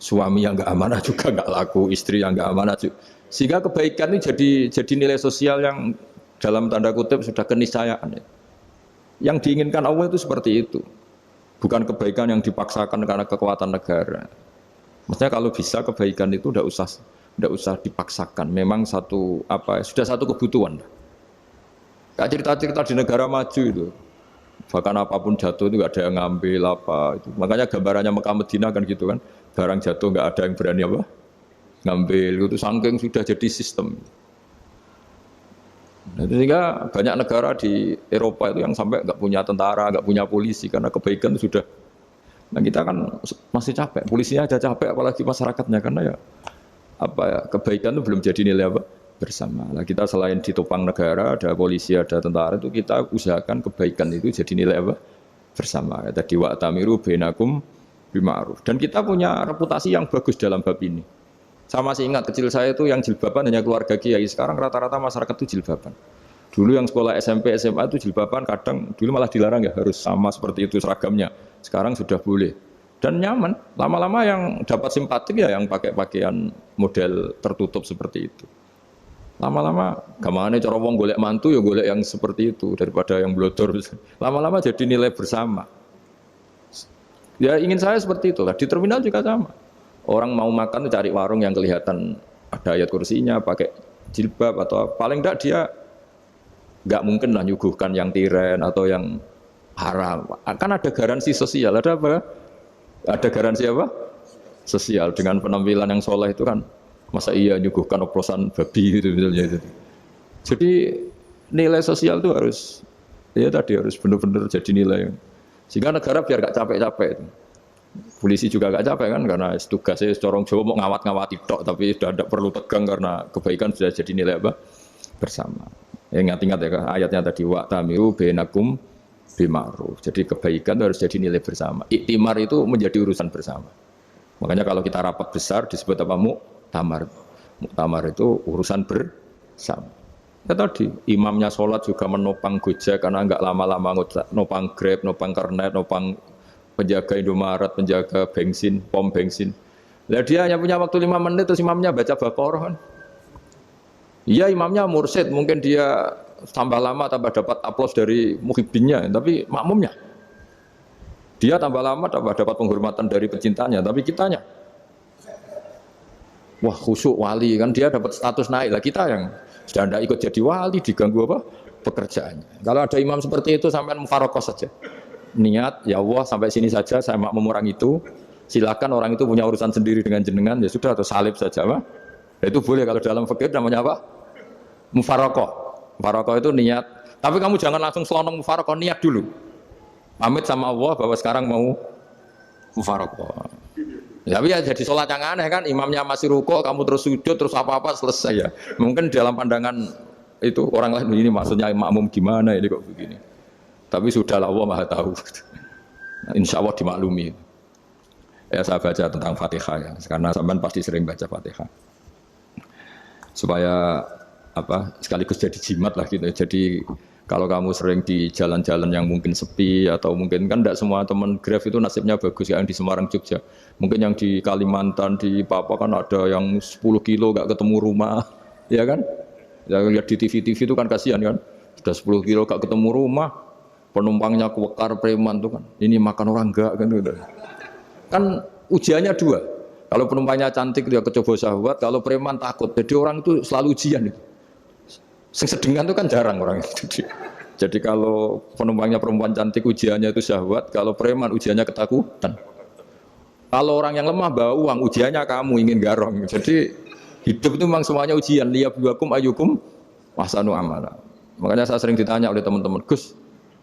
suami yang nggak amanah juga nggak laku, istri yang nggak amanah juga. Sehingga kebaikan ini jadi nilai sosial yang dalam tanda kutip sudah keniscayaan. Yang diinginkan Allah itu seperti itu, bukan kebaikan yang dipaksakan karena kekuatan negara. Maksudnya kalau bisa kebaikan itu tidak usah dipaksakan. Memang sudah satu kebutuhan. Kayak cerita-cerita di negara maju itu, bahkan apapun jatuh itu nggak ada yang ngambil apa itu. Makanya gambarannya Mekah Madinah kan gitu kan, barang jatuh nggak ada yang berani apa ngambil. Itu saking sudah jadi sistem. Nah, sehingga banyak negara di Eropa itu yang sampai nggak punya tentara, nggak punya polisi karena kebaikan sudah. Nah kita kan masih capek, polisinya aja capek, apalagi masyarakatnya karena kebaikan itu belum jadi nilai bersama. Nah kita selain ditopang negara, ada polisi, ada tentara, itu kita usahakan kebaikan itu jadi nilai bersama. Tadi wa'tamiru bainakum bima'ruf. Dan kita punya reputasi yang bagus dalam bab ini. Saya masih ingat kecil saya itu yang jilbaban hanya keluarga kiai. Sekarang rata-rata masyarakat itu jilbaban. Dulu yang sekolah SMP, SMA itu jilbaban kadang dulu malah dilarang ya, harus sama seperti itu seragamnya. Sekarang sudah boleh. Dan nyaman. Lama-lama yang dapat simpatik ya yang pakai pakaian model tertutup seperti itu. Lama-lama gamane cara wong golek mantu ya golek yang seperti itu daripada yang blodor. Lama-lama jadi nilai bersama. Ya ingin saya seperti itu lah. Di terminal juga sama. Orang mau makan cari warung yang kelihatan ada ayat kursinya, pakai jilbab atau paling enggak dia nggak mungkin lah nyuguhkan yang tiren atau yang haram. Kan ada garansi sosial, ada apa? Ada garansi apa? Sosial dengan penampilan yang soleh itu kan. Masa iya nyuguhkan oplosan babi gitu misalnya itu. Jadi nilai sosial itu harus harus benar-benar jadi nilai. Sehingga negara biar gak capek-capek itu. Polisi juga gak capek kan karena tugasnya corong Jawa mau ngawat-ngawati tok tapi sudah tidak perlu tegang karena kebaikan sudah jadi nilai bersama. Ingat-ingat ya ayatnya tadi wa'tamiru bainakum bima'ruf. Jadi kebaikan harus jadi nilai bersama. Iktimar itu menjadi urusan bersama. Makanya kalau kita rapat besar disebut apa? Muktamar. Muktamar itu urusan bersama. Ya tadi imamnya sholat juga menopang Gojek karena enggak lama-lama nopang Grab, nopang Kernet, nopang penjaga Indomaret, penjaga bensin, pom bensin. Lah dia hanya punya waktu 5 menit terus imamnya baca Baqarah kan. Iya imamnya mursyid, mungkin dia tambah lama tambah dapat aplaus dari muhibbinnya, tapi makmumnya dia tambah lama tambah dapat penghormatan dari pecintanya, tapi kitanya wah khusyuk wali kan dia dapat status naik lah, kita yang sudah tidak ikut jadi wali diganggu apa pekerjaannya. Kalau ada imam seperti itu sampai mufarokoh saja, niat ya Allah sampai sini saja saya makmum orang itu, silakan orang itu punya urusan sendiri dengan jenengan ya sudah, atau salib saja Pak. Itu boleh kalau dalam fikih namanya apa? Mufarokoh. Mufarokoh itu niat. Tapi kamu jangan langsung selonong mufarokoh, niat dulu. Pamit sama Allah bahwa sekarang mau mufarokoh. Ya, tapi ya jadi sholat yang aneh kan, imamnya masih rukuk, kamu terus sujud, terus apa-apa selesai ya. Mungkin dalam pandangan itu orang lain begini, maksudnya makmum gimana ini kok begini. Tapi sudah Allah Maha tahu. Insya Allah dimaklumi. Ya saya baca tentang Fatihah ya, karena sampean pasti sering baca Fatihah. Supaya sekaligus jadi jimat lah gitu. Jadi kalau kamu sering di jalan-jalan yang mungkin sepi atau mungkin kan tidak semua teman Grab itu nasibnya bagus yang di Semarang Jogja. Mungkin yang di Kalimantan di Papua kan ada yang 10 kilo gak ketemu rumah, ya kan? Yang lihat di TV-TV itu kan kasihan kan. Sudah 10 kilo gak ketemu rumah, penumpangnya kewekar preman tuh kan. Ini makan orang enggak kan gitu. Kan ujiannya dua. Kalau penumpangnya cantik dia kecoba syahwat, kalau preman takut. Jadi orang itu selalu ujian itu. Sing sedengan itu kan jarang orang itu. Jadi kalau penumpangnya perempuan cantik ujiannya itu syahwat, kalau preman ujiannya ketakutan. Kalau orang yang lemah bawa uang ujiannya kamu ingin garong. Jadi hidup itu memang semuanya ujian. Liyabluwakum ayyukum Ahsanu amala. Makanya saya sering ditanya oleh teman-teman, Gus,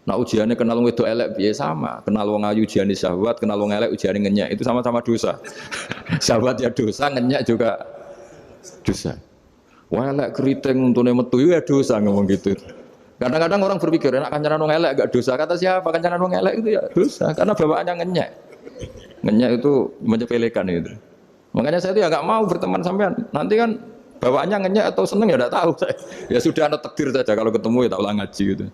nak ujiannya kenal wong wedok elek piye sama, kenal wong ayu ujiane syahwat, kenal wong elek ujiane ngenyek, itu sama-sama dosa. Syahwat ya dosa, ngenyek juga dosa. Wah elek keriting untune metu ya dosa ngomong gitu. Kadang-kadang orang berpikir enak kancanan wong elek enggak dosa. Kata siapa kancanan wong elek itu ya dosa karena bawaannya ngenyek. Ngenyek itu menyepelekan itu. Makanya saya itu ya enggak mau berteman sampean. Nanti kan bawaannya ngenyek atau seneng ya enggak tahu saya. Ya sudah ada takdir saja kalau ketemu ya tak ulang ngaji gitu.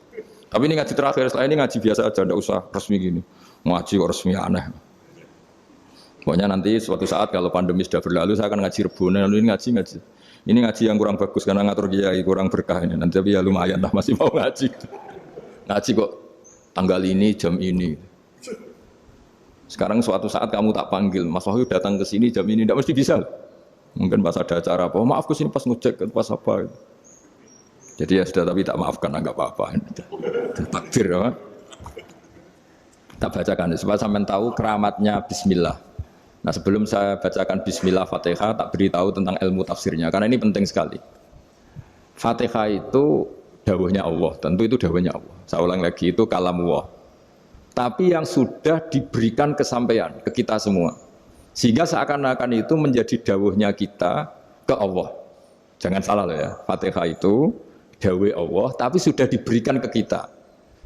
Tapi ini ngaji terakhir, setelah ini ngaji biasa aja, enggak usah resmi gini. Ngaji kok resmi aneh. Pokoknya nanti suatu saat kalau pandemi sudah berlalu saya akan ngaji Rebone, lalu ini ngaji. Ini ngaji yang kurang bagus karena ngatur kiai kurang berkah ini. Nanti tapi ya lumayan lah masih mau ngaji. Ngaji kok tanggal ini jam ini. Sekarang suatu saat kamu tak panggil, Mas Wahyu datang ke sini jam ini, tidak mesti bisa. Mungkin pas ada acara apa, maaf ke sini pas ngecek pas apa. Jadi ya sudah tapi tak maafkan enggak apa-apa. Takdir apa? Tak bacakan supaya sampean tahu keramatnya bismillah. Nah sebelum saya bacakan bismillah Fatihah tak beritahu tentang ilmu tafsirnya karena ini penting sekali. Fatihah itu dawuhnya Allah, tentu itu dawuhnya Allah. Saya ulang lagi itu kalamullah. Tapi yang sudah diberikan kesampaian ke kita semua. Sehingga seakan-akan itu menjadi dawuhnya kita ke Allah. Jangan salah loh ya. Fatihah itu dawuh Allah tapi sudah diberikan ke kita.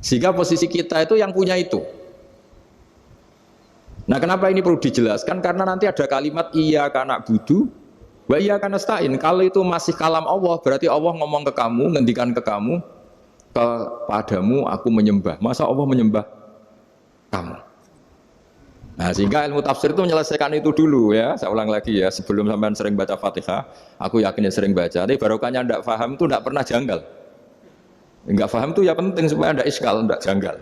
Sehingga posisi kita itu yang punya itu. Nah kenapa ini perlu dijelaskan? Karena nanti ada kalimat iyyaka na'budu wa iyyaka nasta'in. Kalau itu masih kalam Allah, berarti Allah ngomong ke kamu, ngendikan ke kamu, kepadamu aku menyembah. Masa Allah menyembah kamu? Nah sehingga ilmu tafsir itu menyelesaikan itu dulu ya. Saya ulang lagi ya, sebelum sampean sering baca Fatihah, aku yakin ya sering baca. Tapi barokahnya tidak paham itu tidak pernah janggal. Enggak paham itu ya penting supaya tidak iskal, tidak janggal.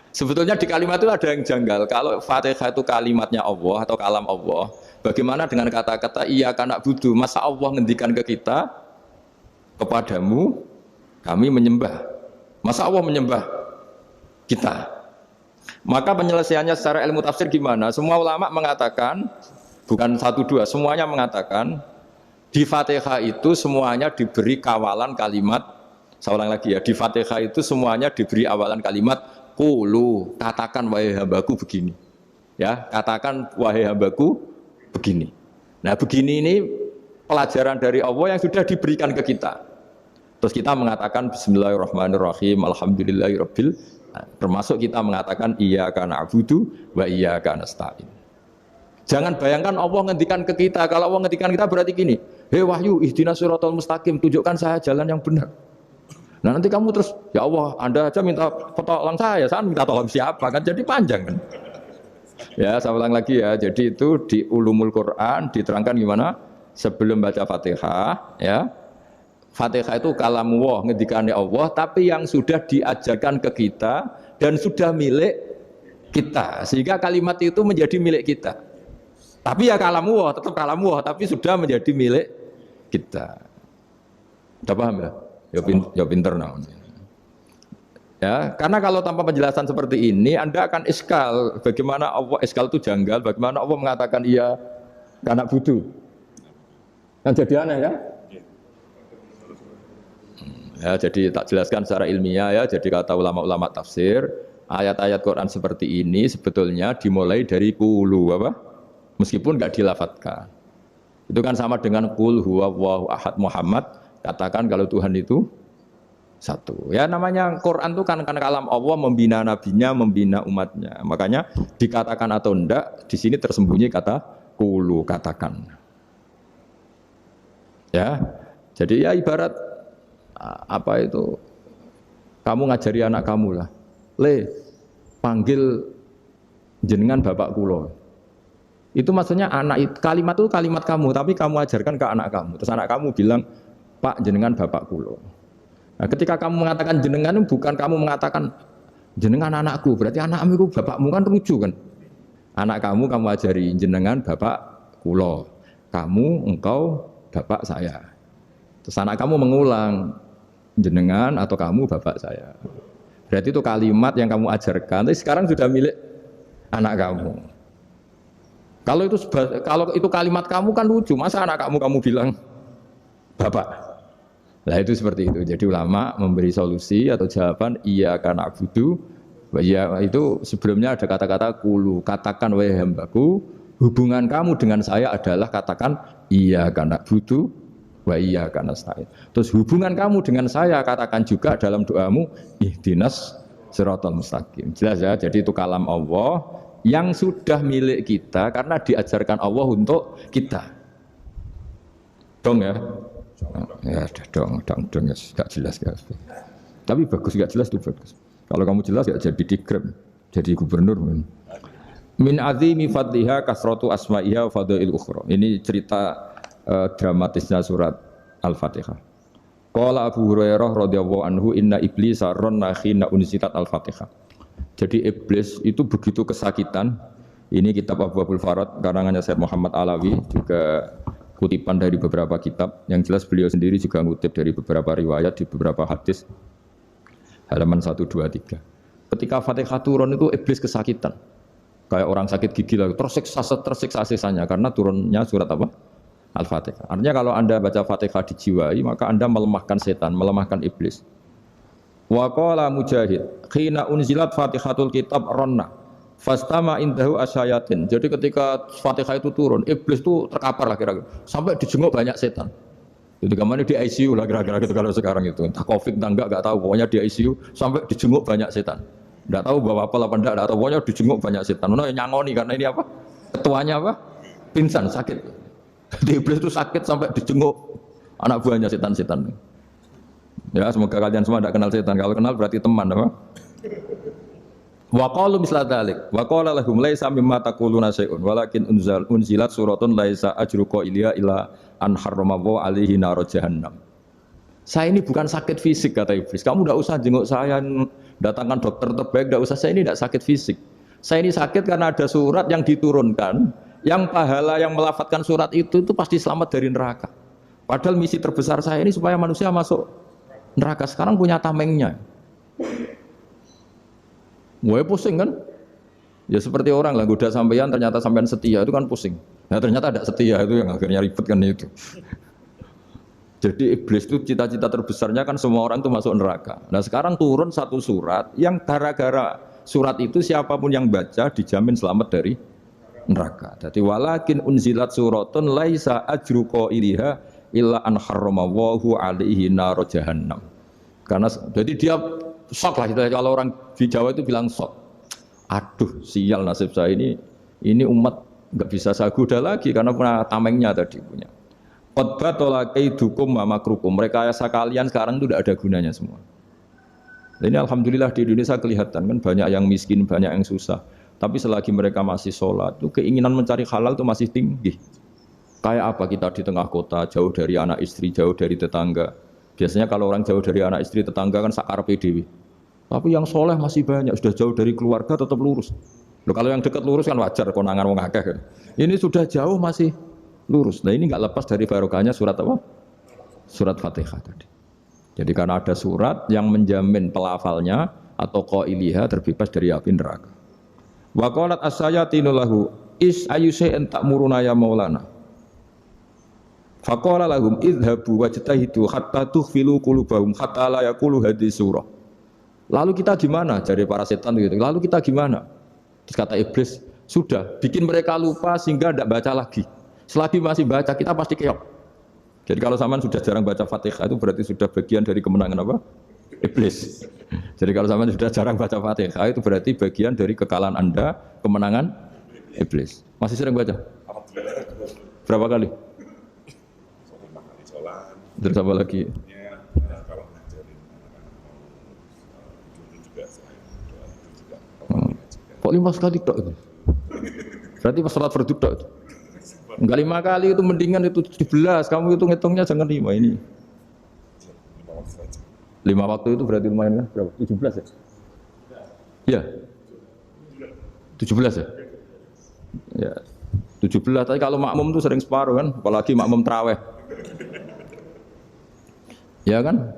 Sebetulnya di kalimat itu ada yang janggal. Kalau Fatihah itu kalimatnya Allah atau kalam Allah, bagaimana dengan kata-kata iyyaka na'budu? Masa Allah ngendikan ke kita, kepadamu kami menyembah. Masa Allah menyembah kita? Maka penyelesaiannya secara ilmu tafsir gimana? Semua ulama mengatakan, bukan satu dua, semuanya mengatakan di Fatihah itu semuanya diberi kawalan kalimat. Saya ulang lagi ya, di Fatihah itu semuanya diberi awalan kalimat qulu, katakan wahai hambaku begini. Ya, katakan wahai hambaku begini. Nah, begini ini pelajaran dari Allah yang sudah diberikan ke kita. Terus kita mengatakan bismillahirrahmanirrahim, alhamdulillahirabbil, termasuk kita mengatakan iyyaka na'budu wa iyyaka nasta'in. Jangan bayangkan Allah ngendikan ke kita. Kalau Allah ngendikan kita berarti gini, "Hei Wahyu, ihdinas siratal mustaqim, tunjukkan saya jalan yang benar." Nah nanti kamu terus, ya Allah, Anda aja minta tolong saya minta tolong siapa kan? Jadi panjang kan? Ya, saya ulang lagi ya. Jadi itu di Ulumul Quran diterangkan gimana? Sebelum baca Fatihah, ya. Fatihah itu kalamullah, ngendikannya Allah, tapi yang sudah diajarkan ke kita dan sudah milik kita. Sehingga kalimat itu menjadi milik kita. Tapi ya kalamullah, tetap kalamullah, tapi sudah menjadi milik kita. Sudah paham ya? Ya pinter nah. Ya, karena kalau tanpa penjelasan seperti ini Anda akan iskal. Bagaimana Allah iskal itu janggal, bagaimana Allah mengatakan iya karena butuh. Kan jadi aneh ya? Ya, jadi tak jelaskan secara ilmiah ya. Jadi kata ulama-ulama tafsir, ayat-ayat Quran seperti ini sebetulnya dimulai dari qulu apa? Meskipun enggak dilafatkan. Itu kan sama dengan qul huwallahu ahad Muhammad. Katakan kalau Tuhan itu satu. Ya namanya Quran itu kan kalam Allah membina nabinya, membina umatnya. Makanya dikatakan atau enggak, di sini tersembunyi kata qulu, katakan. Ya. Jadi ya ibarat apa itu? Kamu ngajari anak kamu lah. Le, panggil jenengan bapak kula. Itu maksudnya kalimat itu kalimat kamu, tapi kamu ajarkan ke anak kamu. Terus anak kamu bilang, "Pak, jenengan bapak kulo." Nah, ketika kamu mengatakan jenengan, bukan kamu mengatakan jenengan anakku, berarti anakmu itu bapakmu kan lucu kan? Anak kamu ajari jenengan bapak kulo, engkau bapak saya. Terus anak kamu mengulang jenengan atau kamu bapak saya. Berarti itu kalimat yang kamu ajarkan, tapi sekarang sudah milik anak kamu. Kalau itu kalimat kamu kan lucu, masa anak kamu bilang bapak? Lah itu seperti itu. Jadi ulama memberi solusi atau jawaban iya karena abudu. Ya itu sebelumnya ada kata-kata kulu, katakan wahai hambaku, hubungan kamu dengan saya adalah katakan iya karena abudu wa iya karena nasta'in. Terus hubungan kamu dengan saya katakan juga dalam doamu ihdinas siratal mustaqim. Jelas ya, jadi itu kalam Allah yang sudah milik kita karena diajarkan Allah untuk kita. Dong ya. Ya ada dong ya tidak jelas ya. Tapi bagus enggak jelas itu bagus. Kalau kamu jelas ya jadi dikrem, jadi gubernur. Min azimi fadliha kasratu asma'iha wa fadail ukhra. Ini cerita dramatisnya surat Al-Fatihah. Qala Abu Hurairah radhiyallahu anhu inna iblisa ranna khina unzilat Al-Fatihah. Jadi iblis itu begitu kesakitan. Ini kitab Abu Abul Farad karangannya Syekh Muhammad Alawi, juga kutipan dari beberapa kitab. Yang jelas beliau sendiri juga ngutip dari beberapa riwayat di beberapa hadis. Halaman 1, 2, 3. Ketika Fatihah turun itu iblis kesakitan. Kayak orang sakit gigi lah, tersiksa sisanya karena turunnya surat apa? Al-Fatihah. Artinya kalau Anda baca Fatihah dijiwai, maka Anda melemahkan setan, melemahkan iblis. Wa qala Mujahid, khina unzilat Fatihatul kitab ronna fastama indahu asyayatin. Jadi ketika Fatihah itu turun, iblis itu terkapar lah kira-kira. Sampai dijenguk banyak setan. Jadi kemana di ICU lah kira-kira gitu kalau sekarang itu. Entah COVID entah enggak tahu. Pokoknya di ICU sampai dijenguk banyak setan. Enggak tahu bawa apa enggak tahu. Pokoknya dijenguk banyak setan. Mana nyangoni karena ini apa? Ketuanya apa? Pingsan, sakit. Jadi iblis itu sakit sampai dijenguk anak buahnya setan-setan. Ya semoga kalian semua tidak kenal setan. Kalau kenal berarti teman apa? Wa qalu misla dzalik. Wa qala lahum laisa mimma taquluna syai'un walakin unzilat suratun laisa ajruqa ilya ila an harramahu alaihi nar jahannam. Saya ini bukan sakit fisik kata iblis. Kamu tidak usah jenguk saya, datangkan dokter terbaik, tidak usah. Saya ini tidak sakit fisik. Saya ini sakit karena ada surat yang diturunkan, yang pahala yang melafatkan surat itu pasti selamat dari neraka. Padahal misi terbesar saya ini supaya manusia masuk neraka. Sekarang punya tamengnya. Mulai pusing kan? Ya seperti orang lah, goda sampean ternyata sampean setia itu kan pusing. Nah ternyata ada setia itu yang akhirnya ribet kan itu. Jadi iblis itu cita-cita terbesarnya kan semua orang itu masuk neraka. Nah sekarang turun satu surat yang gara-gara surat itu siapapun yang baca dijamin selamat dari neraka. Jadi walakin unzilat suratun laisa ajru qailiha illa an harramahu alaihi nar jahannam. Karena jadi dia sok lah gitu. Kalau orang di Jawa itu bilang sok. Aduh sial nasib saya ini umat nggak bisa saya goda lagi karena punya tamengnya tadi punya. Qad batala kaidukum wa makrukum. Rekayasa kalian sekarang itu tidak ada gunanya semua. Ini alhamdulillah di Indonesia kelihatan kan banyak yang miskin, banyak yang susah. Tapi selagi mereka masih sholat, itu keinginan mencari halal itu masih tinggi. Kayak apa kita di tengah kota, jauh dari anak istri, jauh dari tetangga. Biasanya kalau orang jauh dari anak istri, tetangga kan sakar PDW. Tapi yang soleh masih banyak, sudah jauh dari keluarga tetap lurus. Loh, kalau yang dekat lurus kan wajar, konangan wong akeh kan. Ini sudah jauh masih lurus. Nah ini nggak lepas dari barokahnya surat apa? Surat Fatihah tadi. Jadi karena ada surat yang menjamin pelafalnya atau qailiha terbebas dari api neraka. Wa qalat as-sayatinu lahu is ayyusai'in ta'muruna ya maulana. Faqala lahum idhabu wajtahidu hatta tukhfilu qulubahum hatta la yaqulu hadhihi surah. Lalu kita gimana? Dari para setan gitu. Lalu kita gimana? Terus kata iblis, sudah bikin mereka lupa sehingga tidak baca lagi. Selagi masih baca kita pasti keok. Jadi kalau zaman sudah jarang baca Fatihah itu berarti sudah bagian dari kemenangan apa? Iblis. Jadi kalau zaman sudah jarang baca Fatihah itu berarti bagian dari kekalahan Anda, kemenangan iblis. Masih sering baca? Berapa kali? Terus apa lagi? Kok 5 kali tok itu? Berarti pas sholat fardu tok itu. Enggak 5 kali itu mendingan itu 17. Kamu itu ngitungnya jangan 5 ini. 5 waktu itu berarti lumayan kan? Berapa? 17 ya? Iya. 17 ya? Ya. 17. Tapi kalau makmum itu sering separuh kan, apalagi makmum tarawih. Ya kan?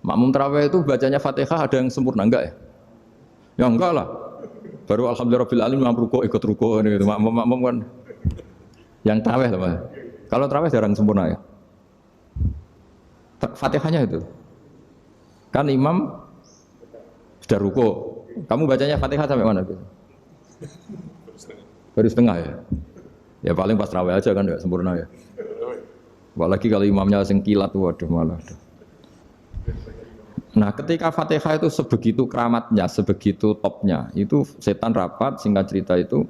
Makmum tarawih itu bacanya Fatihah ada yang sempurna enggak ya? Ya enggak lah. Baru alhamdulillah alim ruko ikut ruko gitu. Makmum kan yang tarawih lah. Kalau tarawih jarang sempurna ya. Fatihahnya itu. Kan imam sudah ruko. Kamu bacanya Fatihah sampai mana? Baru setengah ya. Ya paling pas raweh aja kan enggak sempurna ya. Apalagi kalau imamnya sing kilat, waduh malah. Nah, ketika Fatihah itu sebegitu keramatnya, sebegitu topnya, itu setan rapat, singkat cerita itu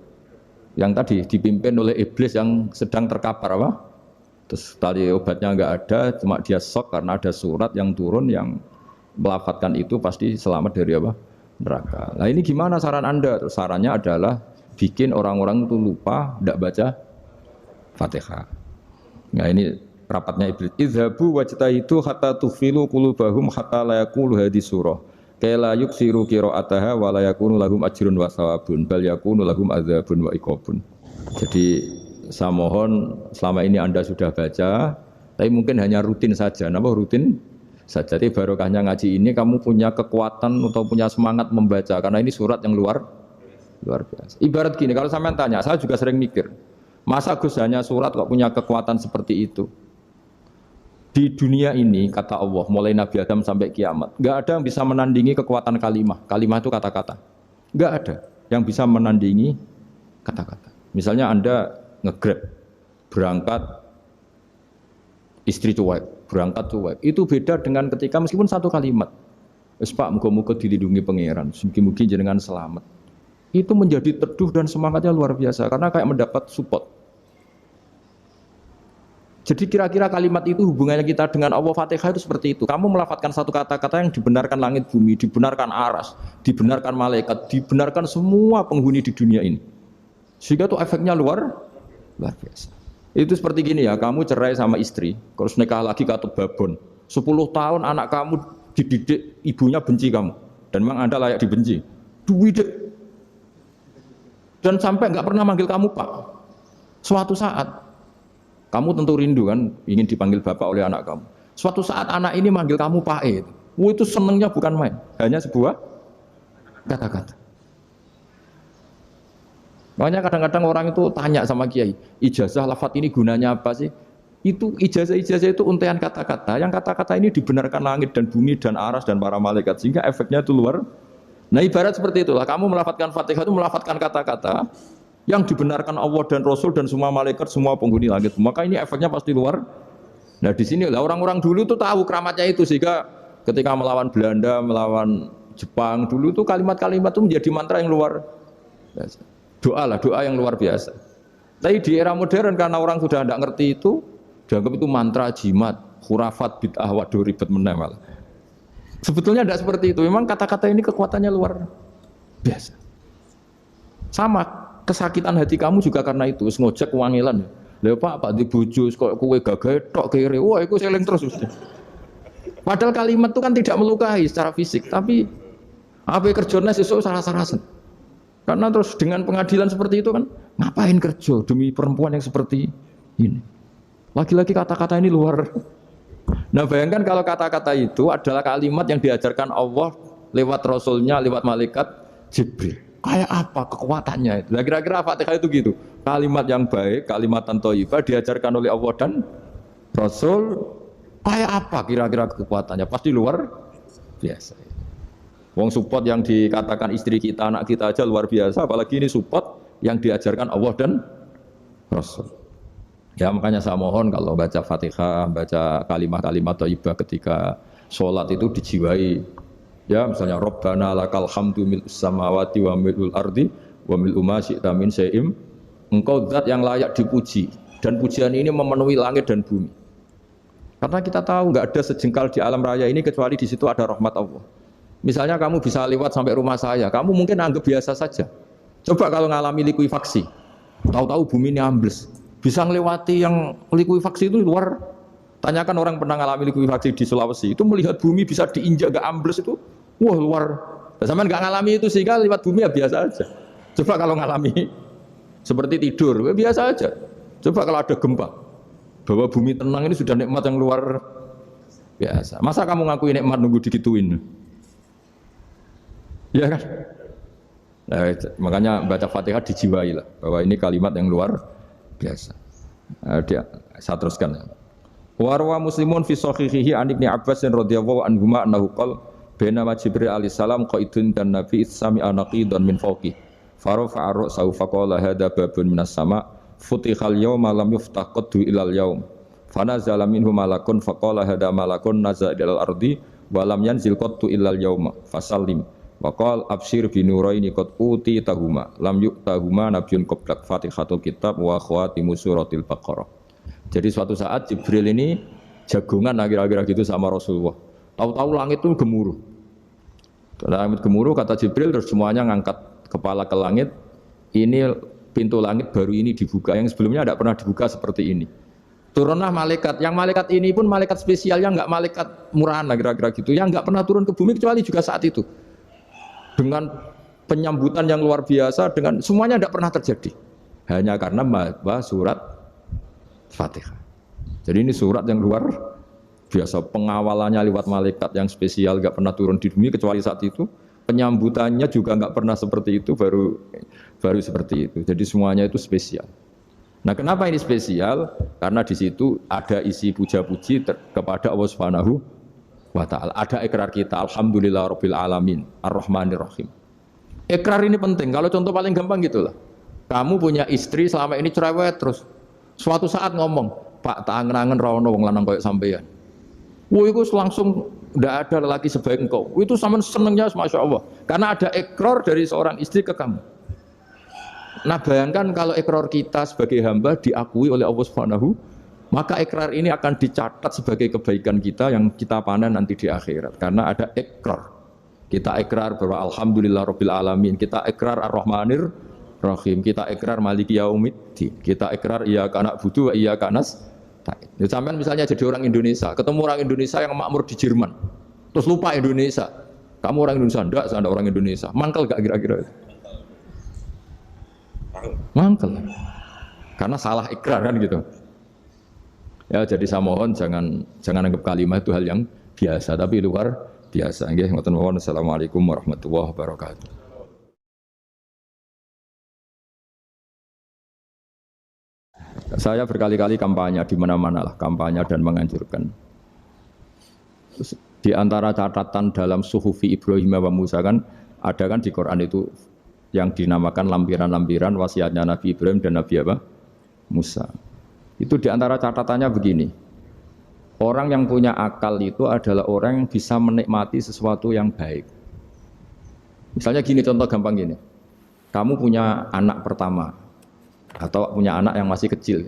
yang tadi dipimpin oleh iblis yang sedang terkapar apa? Terus tadi obatnya enggak ada, cuma dia shock karena ada surat yang turun yang melafatkan itu pasti selamat dari apa? Neraka. Nah, ini gimana saran Anda? Terus sarannya adalah bikin orang-orang itu lupa, tidak baca Fatihah. Nah ini rapatnya iblis. Izhabu wajtahidu hatta tufilu qulubahum hatta la yaqulu hadhihi surah. Kala yuksiru qira'ataha wa la yakunu lahum ajrun wa thawabun bal yakunu lahum adzabun wa iqabun. Jadi saya mohon selama ini Anda sudah baca, tapi mungkin hanya rutin saja. Napa rutin saja? Jadi barokahnya ngaji ini kamu punya kekuatan atau punya semangat membaca karena ini surat yang luar biasa. Ibarat gini, kalau sampean tanya, saya juga sering mikir, masa Gus hanya surat kok punya kekuatan seperti itu? Di dunia ini, kata Allah, mulai Nabi Adam sampai kiamat, nggak ada yang bisa menandingi kekuatan kalimah. Kalimah itu kata-kata. Nggak ada yang bisa menandingi kata-kata. Misalnya Anda nge-grab, berangkat, istri cuek, berangkat cuek. Itu beda dengan ketika meskipun satu kalimat. Wes Pak, muga-muga dilindungi pangeran, mugi-mugi jenengan selamat. Itu menjadi teduh dan semangatnya luar biasa karena kayak mendapat support. Jadi kira-kira kalimat itu hubungannya kita dengan Allah Fatihah itu seperti itu. Kamu melafatkan satu kata-kata yang dibenarkan langit bumi, dibenarkan aras, dibenarkan malaikat, dibenarkan semua penghuni di dunia ini. Sehingga itu efeknya luar biasa. Itu seperti gini ya, kamu cerai sama istri, terus nikah lagi kata babon. 10 tahun anak kamu dididik, ibunya benci kamu. Dan memang Anda layak dibenci. Dididik. Dan sampai nggak pernah manggil kamu Pak. Suatu saat, kamu tentu rindu kan, ingin dipanggil Bapak oleh anak kamu. Suatu saat anak ini manggil kamu Pak E. Itu senengnya bukan main, hanya sebuah kata-kata. Makanya kadang-kadang orang itu tanya sama kiai, ijazah lafadz ini gunanya apa sih? Itu ijazah itu untaian kata-kata, yang kata-kata ini dibenarkan langit dan bumi dan aras dan para malaikat, sehingga efeknya itu luar. Nah ibarat seperti itulah, kamu melafatkan Fatihah itu melafatkan kata-kata yang dibenarkan Allah dan Rasul dan semua malaikat, semua penghuni langit. Maka ini efeknya pasti luar. Nah di sini lah orang-orang dulu itu tahu keramatnya itu, sehingga ketika melawan Belanda, melawan Jepang dulu itu kalimat-kalimat itu menjadi mantra yang luar biasa. Doa yang luar biasa. Tapi di era modern karena orang sudah tidak ngerti itu, dianggap itu mantra, jimat, khurafat, bid'ah, waduh ribet menemal. Sebetulnya tidak seperti itu. Memang kata-kata ini kekuatannya luar biasa. Sama kesakitan hati kamu juga karena itu. Ngojek wangilan. Lha Pak dibojo kok kowe gagah tok kere. Wah, iku seling terus. Padahal kalimat itu kan tidak melukai secara fisik, tapi apa kerjanya sesuk salah-salasen. Karena terus dengan pengadilan seperti itu kan ngapain kerja demi perempuan yang seperti ini. Lagi-lagi kata-kata ini luar. Nah bayangkan kalau kata-kata itu adalah kalimat yang diajarkan Allah lewat Rasulnya, lewat malaikat Jibril. Kayak apa kekuatannya itu? Nah, kira-kira Fatihah itu gitu. Kalimat yang baik, kalimatan thayyibah diajarkan oleh Allah dan Rasul. Kayak apa kira-kira kekuatannya? Pasti luar biasa. Wong support yang dikatakan istri kita, anak kita aja luar biasa. Apalagi ini support yang diajarkan Allah dan Rasul. Ya makanya saya mohon kalau baca Fatihah, baca kalimat-kalimat thayyibah ketika sholat itu dijiwai. Ya misalnya Rabbana lakal hamdu mil'us samawati wa mil'ul ardi wa mil'u ma syi'ta min syai'im. Engkau zat yang layak dipuji dan pujian ini memenuhi langit dan bumi. Karena kita tahu nggak ada sejengkal di alam raya ini kecuali di situ ada rahmat Allah. Misalnya kamu bisa lewat sampai rumah saya, kamu mungkin anggap biasa saja. Coba kalau ngalami likuifaksi, tahu-tahu bumi ini ambles. Bisa melewati yang likuifaksi itu luar. Tanyakan orang pernah ngalami likuifaksi di Sulawesi, itu melihat bumi bisa diinjak gak ambles itu, wah luar. Sama nggak ngalami itu sehingga lewat bumi ya biasa aja. Coba kalau ngalami seperti tidur, ya biasa aja. Coba kalau ada gempa, bahwa bumi tenang ini sudah nikmat yang luar biasa. Masa kamu ngakui nikmat nunggu digituin? Ya kan? Nah, makanya baca Fatihah dijiwai lah, bahwa ini kalimat yang luar biasa. Saya teruskan. Warwa Muslimun fi sahihihi an Ibnu Abbas radhiyallahu anhuma annahu qala baina Jibril alaihi salam qaidun dan Nabi sami anaqidan min fawqi farafa'a ra'sahu faqala hadza babun minas sama futihal yawma lam yuftah qaddu ilal yaum fanazala minhu malakun faqala hadza malakun nazala ilal ardi wa lam yanzil qaddu ilal yauma fasallim wa qala abshir bi nuraini qad uti tahuma lam yu'tahuma nabiyyun qablak fatihatul kitab wa khawatimu suratil baqarah. Jadi suatu saat Jibril ini jagungan kira-kira gitu sama Rasulullah. Tahu-tahu langit itu gemuruh. Langit gemuruh kata Jibril terus semuanya ngangkat kepala ke langit. Ini pintu langit baru ini dibuka. Yang sebelumnya tidak pernah dibuka seperti ini. Turunlah malaikat. Yang malaikat ini pun malaikat spesial yang enggak malaikat murahan kira-kira gitu. Yang enggak pernah turun ke bumi kecuali juga saat itu. Dengan penyambutan yang luar biasa dengan semuanya tidak pernah terjadi. Hanya karena bahwa surat Fatihah. Jadi ini surat yang luar biasa, pengawalannya lewat malaikat yang spesial, nggak pernah turun di bumi kecuali saat itu. Penyambutannya juga nggak pernah seperti itu, baru seperti itu. Jadi semuanya itu spesial. Nah, kenapa ini spesial? Karena di situ ada isi puja-puji kepada Allah Subhanahu wa Ta'ala. Ada ikrar kita, Alhamdulillah Rabbil Alamin, Ar-Rahmanir Rahim. Ikrar ini penting. Kalau contoh paling gampang gitulah. Kamu punya istri selama ini cerewet terus. Suatu saat ngomong, Pak, tak angen-angen rawono wong lanang koyo sampeyan. Wah, itu langsung tidak ada lelaki sebaik engkau. Itu sama senengnya, masya Allah. Karena ada ikrar dari seorang istri ke kamu. Nah, bayangkan kalau ikrar kita sebagai hamba diakui oleh Allah Subhanahu, maka ikrar ini akan dicatat sebagai kebaikan kita yang kita panen nanti di akhirat. Karena ada ikrar. Kita ikrar bahwa Alhamdulillah Rabbil Alamin. Kita ikrar Ar-Rahmanir Rahim, kita ikrar Maliki Yaumiddin, kita ikrar iyyaka na'budu wa iyyaka nasta'in. Ya, sampean misalnya jadi orang Indonesia, ketemu orang Indonesia yang makmur di Jerman, terus lupa Indonesia. Kamu orang Indonesia? Enggak, saya orang Indonesia. Mangkel gak kira-kira? Mangkel. Karena salah ikrar kan gitu. Ya, jadi saya mohon jangan anggap kalimat itu hal yang biasa, tapi luar biasa. Nggih, ngoten mawon. Assalamualaikum warahmatullahi wabarakatuh. Saya berkali-kali kampanye di mana-mana lah, kampanye dan menganjurkan. Di antara catatan dalam Suhufi Ibrahim wa Musa kan ada kan di Quran itu yang dinamakan lampiran-lampiran wasiatnya Nabi Ibrahim dan Nabi apa? Musa. Itu di antara catatannya begini. Orang yang punya akal itu adalah orang yang bisa menikmati sesuatu yang baik. Misalnya gini, contoh gampang gini. Kamu punya anak pertama atau punya anak yang masih kecil,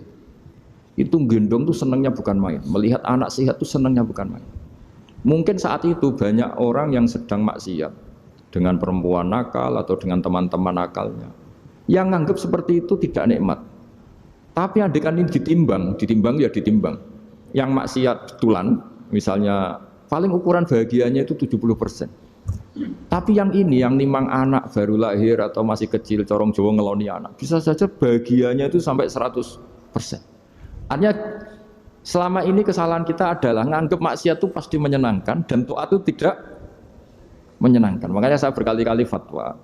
itu gendong tuh senangnya bukan main, melihat anak sehat tuh senangnya bukan main. Mungkin saat itu banyak orang yang sedang maksiat dengan perempuan nakal atau dengan teman-teman nakalnya, yang nganggap seperti itu tidak nikmat. Tapi andekan ini ditimbang ya ditimbang. Yang maksiat betulan, misalnya paling ukuran bahagianya itu 70%. Tapi yang ini, yang nimang anak baru lahir atau masih kecil, corong Jawa ngeloni anak, bisa saja bahagianya itu sampai 100%. Artinya selama ini kesalahan kita adalah nganggap maksiat itu pasti menyenangkan dan taat itu tidak menyenangkan. Makanya saya berkali-kali fatwa,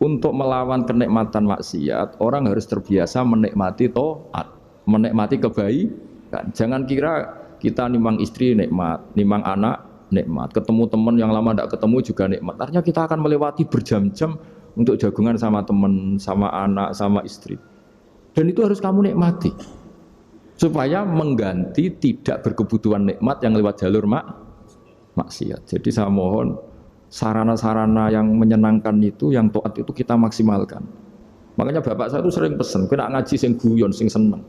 untuk melawan kenikmatan maksiat, orang harus terbiasa menikmati taat, menikmati kebaikan. Jangan kira kita nimang istri nikmat, nimang anak nikmat, ketemu teman yang lama tidak ketemu juga nikmat. Artinya kita akan melewati berjam-jam untuk jagungan sama teman, sama anak, sama istri. Dan itu harus kamu nikmati. Supaya mengganti tidak berkebutuhan nikmat yang lewat jalur maksiat. Jadi saya mohon sarana-sarana yang menyenangkan itu, yang taat itu kita maksimalkan. Makanya bapak saya itu sering pesan, kena ngaji sing guyon, sing seneng.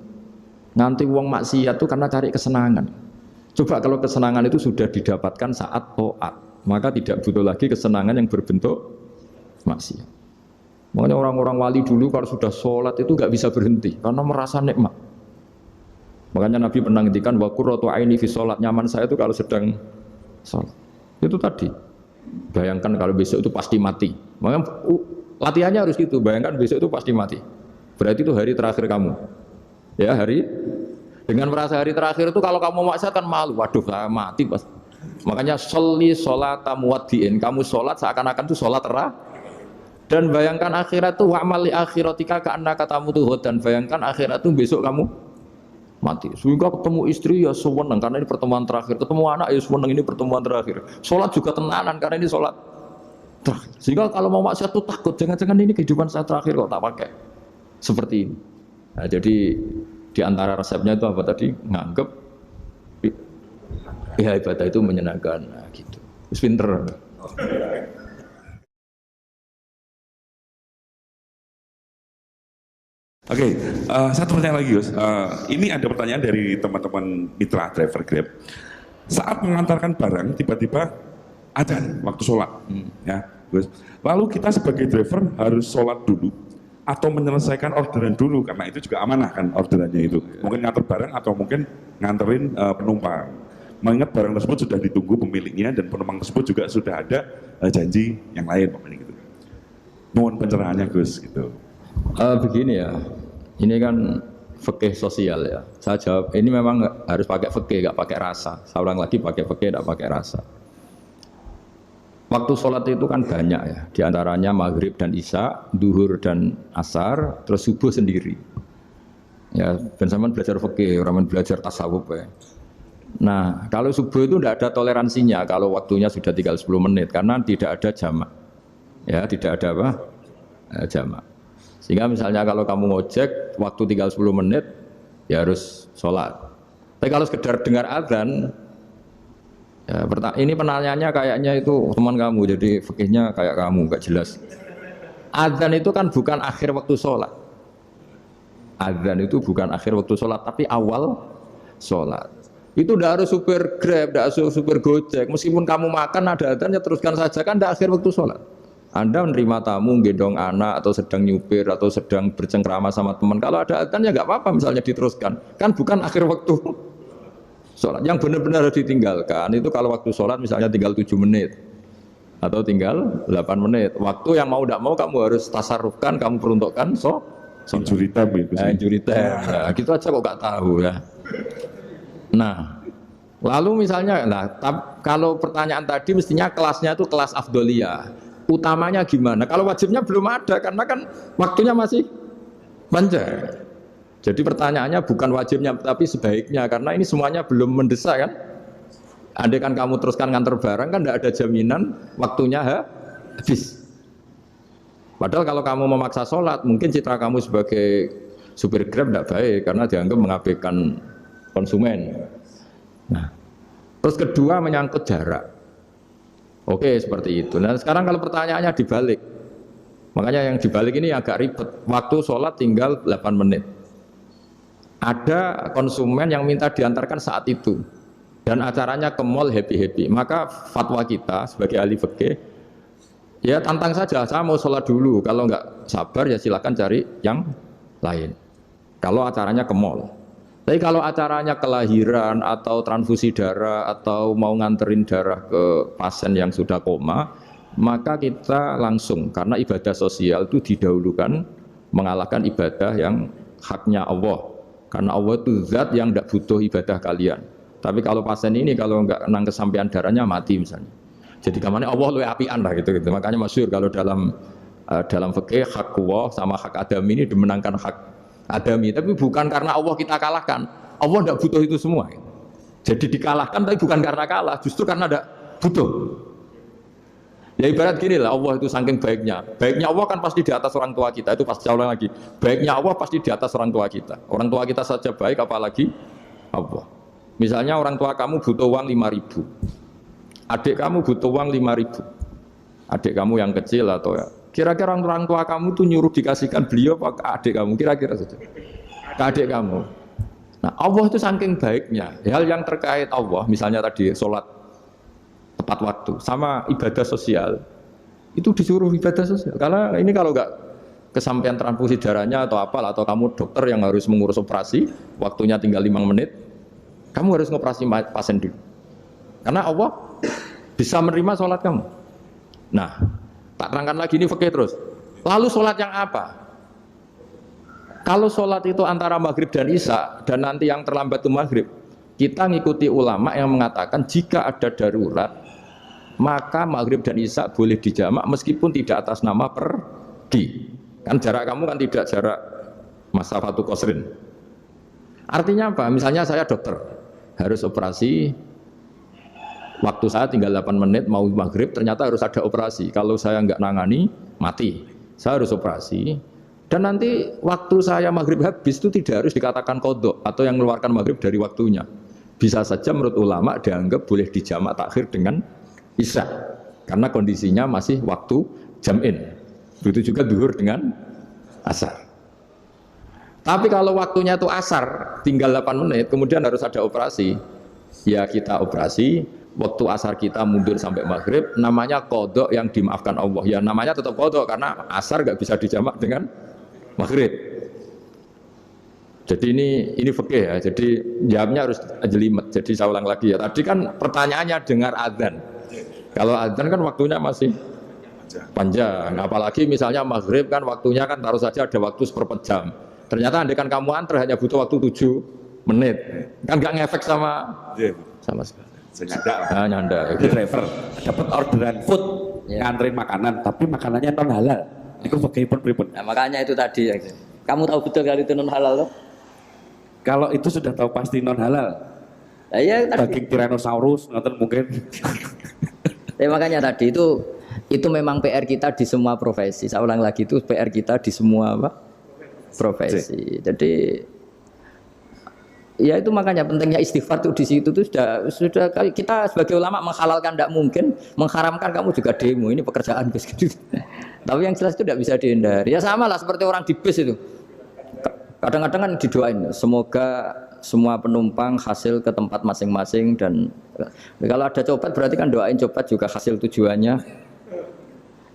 Nganti wong maksiat itu karena cari kesenangan. Coba kalau kesenangan itu sudah didapatkan saat taat, maka tidak butuh lagi kesenangan yang berbentuk maksiat. Makanya orang-orang wali dulu kalau sudah sholat itu nggak bisa berhenti karena merasa nikmat. Makanya Nabi pernah ngendikan wa qurratu aini fi sholat, nyaman saya itu kalau sedang sholat. Itu tadi. Bayangkan kalau besok itu pasti mati. Makanya latihannya harus gitu. Bayangkan besok itu pasti mati. Berarti itu hari terakhir kamu. Ya, hari dengan merasa hari terakhir itu kalau kamu maksiat kan malu, waduh saya mati pas. Makanya sholli sholata muwaddiin, kamu sholat seakan-akan itu sholat terakhir. Dan bayangkan akhirat itu wa'mal li akhiratika ka'annaka tamutu, dan bayangkan akhirat itu besok kamu mati. Sehingga ketemu istri ya seneng karena ini pertemuan terakhir, ketemu anak ya seneng ini pertemuan terakhir. Sholat juga tenanan karena ini sholat terakhir. Sehingga kalau mau maksiat tuh takut, jangan-jangan ini kehidupan saya terakhir kok tak pakai seperti ini. Nah, jadi di antara resepnya itu apa tadi? Nganggep ya ibadah itu menyenangkan, nah, gitu. Terus pinter. Oke, satu pertanyaan lagi Gus. Ini ada pertanyaan dari teman-teman mitra driver Grab. Saat mengantarkan barang, tiba-tiba adzan waktu sholat, ya Gus. Lalu kita sebagai driver harus sholat dulu atau menyelesaikan orderan dulu karena itu juga amanah kan orderannya itu. Mungkin nganter barang atau mungkin nganterin penumpang. Mengingat barang tersebut sudah ditunggu pemiliknya dan penumpang tersebut juga sudah ada janji yang lain, gitu. Mohon pencerahannya Gus, gitu. Begini ya, ini kan fikih sosial ya. Saya jawab, ini memang harus pakai fikih, nggak pakai rasa. Saya ulang lagi, pakai fikih, nggak pakai rasa. Waktu sholat itu kan banyak ya, diantaranya maghrib dan isya, duhur dan asar, terus subuh sendiri. Ya, ben sampean belajar fikih, orang belajar tasawuf ya. Nah, kalau subuh itu tidak ada toleransinya kalau waktunya sudah tinggal 10 menit karena tidak ada jamak. Ya, tidak ada apa? Jamak. Sehingga misalnya kalau kamu ngojek waktu tinggal 10 menit ya harus sholat. Tapi kalau sekedar dengar adzan ya, ini penanyanya kayaknya itu teman kamu, jadi fikihnya kayak kamu, gak jelas. Adzan itu kan bukan akhir waktu sholat. Adzan itu bukan akhir waktu sholat, tapi awal sholat. Itu tidak harus supir Grab, tidak harus supir Gojek. Meskipun kamu makan ada adzan ya teruskan saja, kan tidak akhir waktu sholat. Anda menerima tamu, gendong anak, atau sedang nyupir, atau sedang bercengkrama sama teman. Kalau ada adzan ya nggak apa-apa misalnya diteruskan. Kan bukan akhir waktu sholat. Yang benar-benar harus ditinggalkan itu kalau waktu sholat misalnya tinggal 7 menit. Atau tinggal 8 menit. Waktu yang mau tidak mau kamu harus tasarrufkan, kamu peruntukkan. Injury time itu. Injury time. Nah, gitu aja kok nggak tahu ya. Nah, lalu misalnya, kalau pertanyaan tadi mestinya kelasnya itu kelas afdoliyah. Utamanya gimana? Kalau wajibnya belum ada karena kan waktunya masih panjang. Jadi pertanyaannya bukan wajibnya tapi sebaiknya karena ini semuanya belum mendesak kan. Andai kan kamu teruskan nganter barang kan tidak ada jaminan waktunya habis. Padahal kalau kamu memaksa sholat mungkin citra kamu sebagai supir Grab tidak baik karena dianggap mengabaikan konsumen. Nah, terus kedua menyangkut jarak. Oke, seperti itu. Nah, sekarang kalau pertanyaannya dibalik. Makanya yang dibalik ini agak ribet. Waktu sholat tinggal 8 menit. Ada konsumen yang minta diantarkan saat itu. Dan acaranya ke mall happy-happy. Maka fatwa kita sebagai ahli fikih, ya tantang saja, saya mau sholat dulu. Kalau nggak sabar ya silakan cari yang lain. Kalau acaranya ke mall. Tapi kalau acaranya kelahiran atau transfusi darah atau mau nganterin darah ke pasien yang sudah koma, maka kita langsung, karena ibadah sosial itu didahulukan mengalahkan ibadah yang haknya Allah. Karena Allah itu zat yang tidak butuh ibadah kalian. Tapi kalau pasien ini kalau nggak nang kesampaian darahnya mati misalnya. Jadi kamarnya Allah lebih apian lah gitu. Makanya masyhur kalau dalam fikih hak Allah sama hak Adam ini dimenangkan hak Adami, tapi bukan karena Allah kita kalahkan. Allah tidak butuh itu semua. Jadi dikalahkan tapi bukan karena kalah, justru karena tidak butuh. Ya ibarat gini lah, Allah itu saking baiknya. Baiknya Allah kan pasti di atas orang tua kita, itu pasti Allah lagi. Baiknya Allah pasti di atas orang tua kita. Orang tua kita saja baik, apalagi Allah. Misalnya orang tua kamu butuh uang 5.000. Adik kamu butuh uang 5.000. Adik kamu yang kecil atau ya. Kira-kira orang tua kamu tuh nyuruh dikasihkan beliau apa ke adik kamu? Kira-kira saja. Ke adik kamu. Nah Allah itu saking baiknya. Hal yang terkait Allah, misalnya tadi sholat tepat waktu, sama ibadah sosial, itu disuruh ibadah sosial. Karena ini kalau nggak kesampaian transfusi darahnya atau apa, atau kamu dokter yang harus mengurus operasi, waktunya tinggal 5 menit, kamu harus ngoperasi pasien dulu. Karena Allah bisa menerima sholat kamu. Nah, tak terangkan lagi ini fikih terus. Lalu sholat yang apa? Kalau sholat itu antara maghrib dan isya dan nanti yang terlambat itu maghrib, kita ngikuti ulama yang mengatakan jika ada darurat maka maghrib dan isya boleh dijamak meskipun tidak atas nama pergi. Kan jarak kamu kan tidak jarak masafatu qasrin. Artinya apa? Misalnya saya dokter, harus operasi, waktu saya tinggal 8 menit, mau maghrib, ternyata harus ada operasi. Kalau saya nggak nangani, mati. Saya harus operasi. Dan nanti waktu saya maghrib habis itu tidak harus dikatakan kodok atau yang mengeluarkan maghrib dari waktunya. Bisa saja menurut ulama dianggap boleh dijamak takhir dengan isya. Karena kondisinya masih waktu jam'in. Begitu juga duhur dengan asar. Tapi kalau waktunya itu asar, tinggal 8 menit, kemudian harus ada operasi. Ya kita operasi, waktu asar kita mundur sampai maghrib, namanya kodok yang dimaafkan Allah. Ya namanya tetap kodok, karena asar nggak bisa dijamak dengan maghrib. Jadi ini fikih ya, jadi jawabnya harus jelimet. Jadi saya ulang lagi ya, tadi kan pertanyaannya dengar adzan. Kalau adzan kan waktunya masih panjang, apalagi misalnya maghrib kan waktunya kan taruh saja ada waktu seperempat jam. Ternyata andaikan kamu antar hanya butuh waktu 7 menit, kan nggak ngefek sama sekali. Saya Nyanda. Itu driver dapat orderan food, nganterin makanan, tapi makanannya non halal. Itu bagaimana pripun? Nah, makanya itu tadi. Kamu tahu betul kalau itu non halal loh? Kalau itu sudah tahu pasti non halal. Nah, ya, daging Tyrannosaurus, nonton mungkin. Ya, makanya tadi itu memang PR kita di semua profesi. Saya ulang lagi, itu PR kita di semua profesi. Jadi ya itu makanya pentingnya istighfar tuh di situ tuh sudah kita sebagai ulama menghalalkan tidak mungkin, mengharamkan kamu juga demo, ini pekerjaan bis gitu. Tapi yang jelas itu tidak bisa dihindari. Ya sama lah seperti orang di bis itu. Kadang-kadang kan didoain semoga semua penumpang hasil ke tempat masing-masing, dan kalau ada copet berarti kan doain copet juga hasil tujuannya.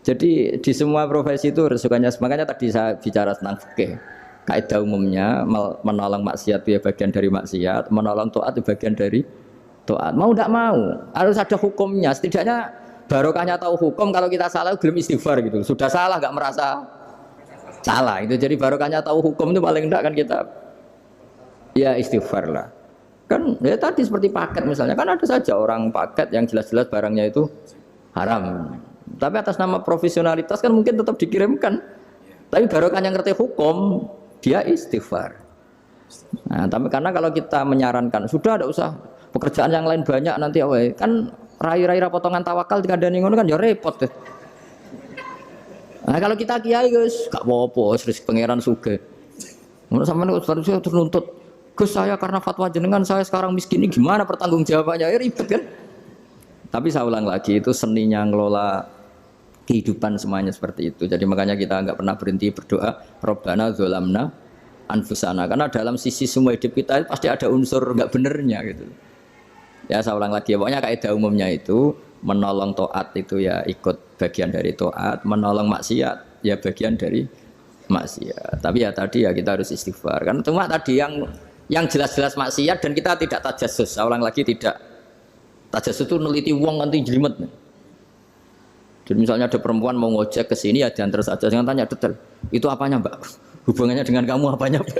Jadi di semua profesi itu resikonya, makanya tadi saya bicara tentang fikih. Kaidah umumnya menolong maksiat itu ya bagian dari maksiat, menolong taat itu bagian dari taat. Mau tidak mau harus ada hukumnya. Setidaknya barokahnya tahu hukum. Kalau kita salah belum istighfar gitu. Sudah salah nggak merasa salah itu. Jadi barokahnya tahu hukum itu paling tidak kan kita ya istighfar lah. Kan ya tadi seperti paket misalnya, kan ada saja orang paket yang jelas-jelas barangnya itu haram. Tapi atas nama profesionalitas kan mungkin tetap dikirimkan. Tapi barokahnya ngerti hukum, dia istighfar. Nah, tapi karena kalau kita menyarankan sudah ada usah pekerjaan yang lain banyak nanti kan rai-rai potongan tawakal dikandani ngono kan ya repot deh. Nah, kalau kita kiai guys gak apa-apa wis pangeran sugih. Ngono sampean harus nuntut. Gus saya karena fatwa jenengan saya sekarang miskin ini gimana pertanggungjawabannya? Ya ribet kan. Tapi saya ulang lagi itu seninya ngelola kehidupan semuanya seperti itu. Jadi makanya kita nggak pernah berhenti berdoa Rabbana dzolamna anfusana, karena dalam sisi semua hidup kita pasti ada unsur nggak benernya gitu. Ya saya ulang lagi, pokoknya kaidah umumnya itu menolong taat itu ya ikut bagian dari taat, menolong maksiat ya bagian dari maksiat. Tapi ya tadi ya kita harus istighfar. Kan cuma tadi yang jelas-jelas maksiat dan kita tidak tajassus. Saya ulang lagi, tidak tajassus itu neliti uang nanti jelimet. Jadi misalnya ada perempuan mau ngojek ke sini ya diantar saja, jangan tanya detail. Itu apanya mbak? Hubungannya dengan kamu apanya mbak?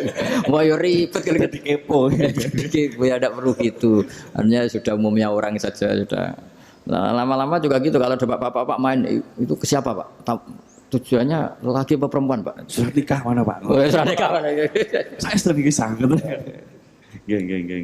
Wah ya ribet kalau jadi kepo. Jadi kepo ya tidak perlu gitu. Artinya sudah umumnya orang saja sudah. Nah, lama-lama juga gitu kalau ada bapak-bapak main itu ke siapa pak? Tujuannya laki apa perempuan pak? Sudah nikah mana pak? Sudah nikah mana? Saya sudah nikah sangat. Geng.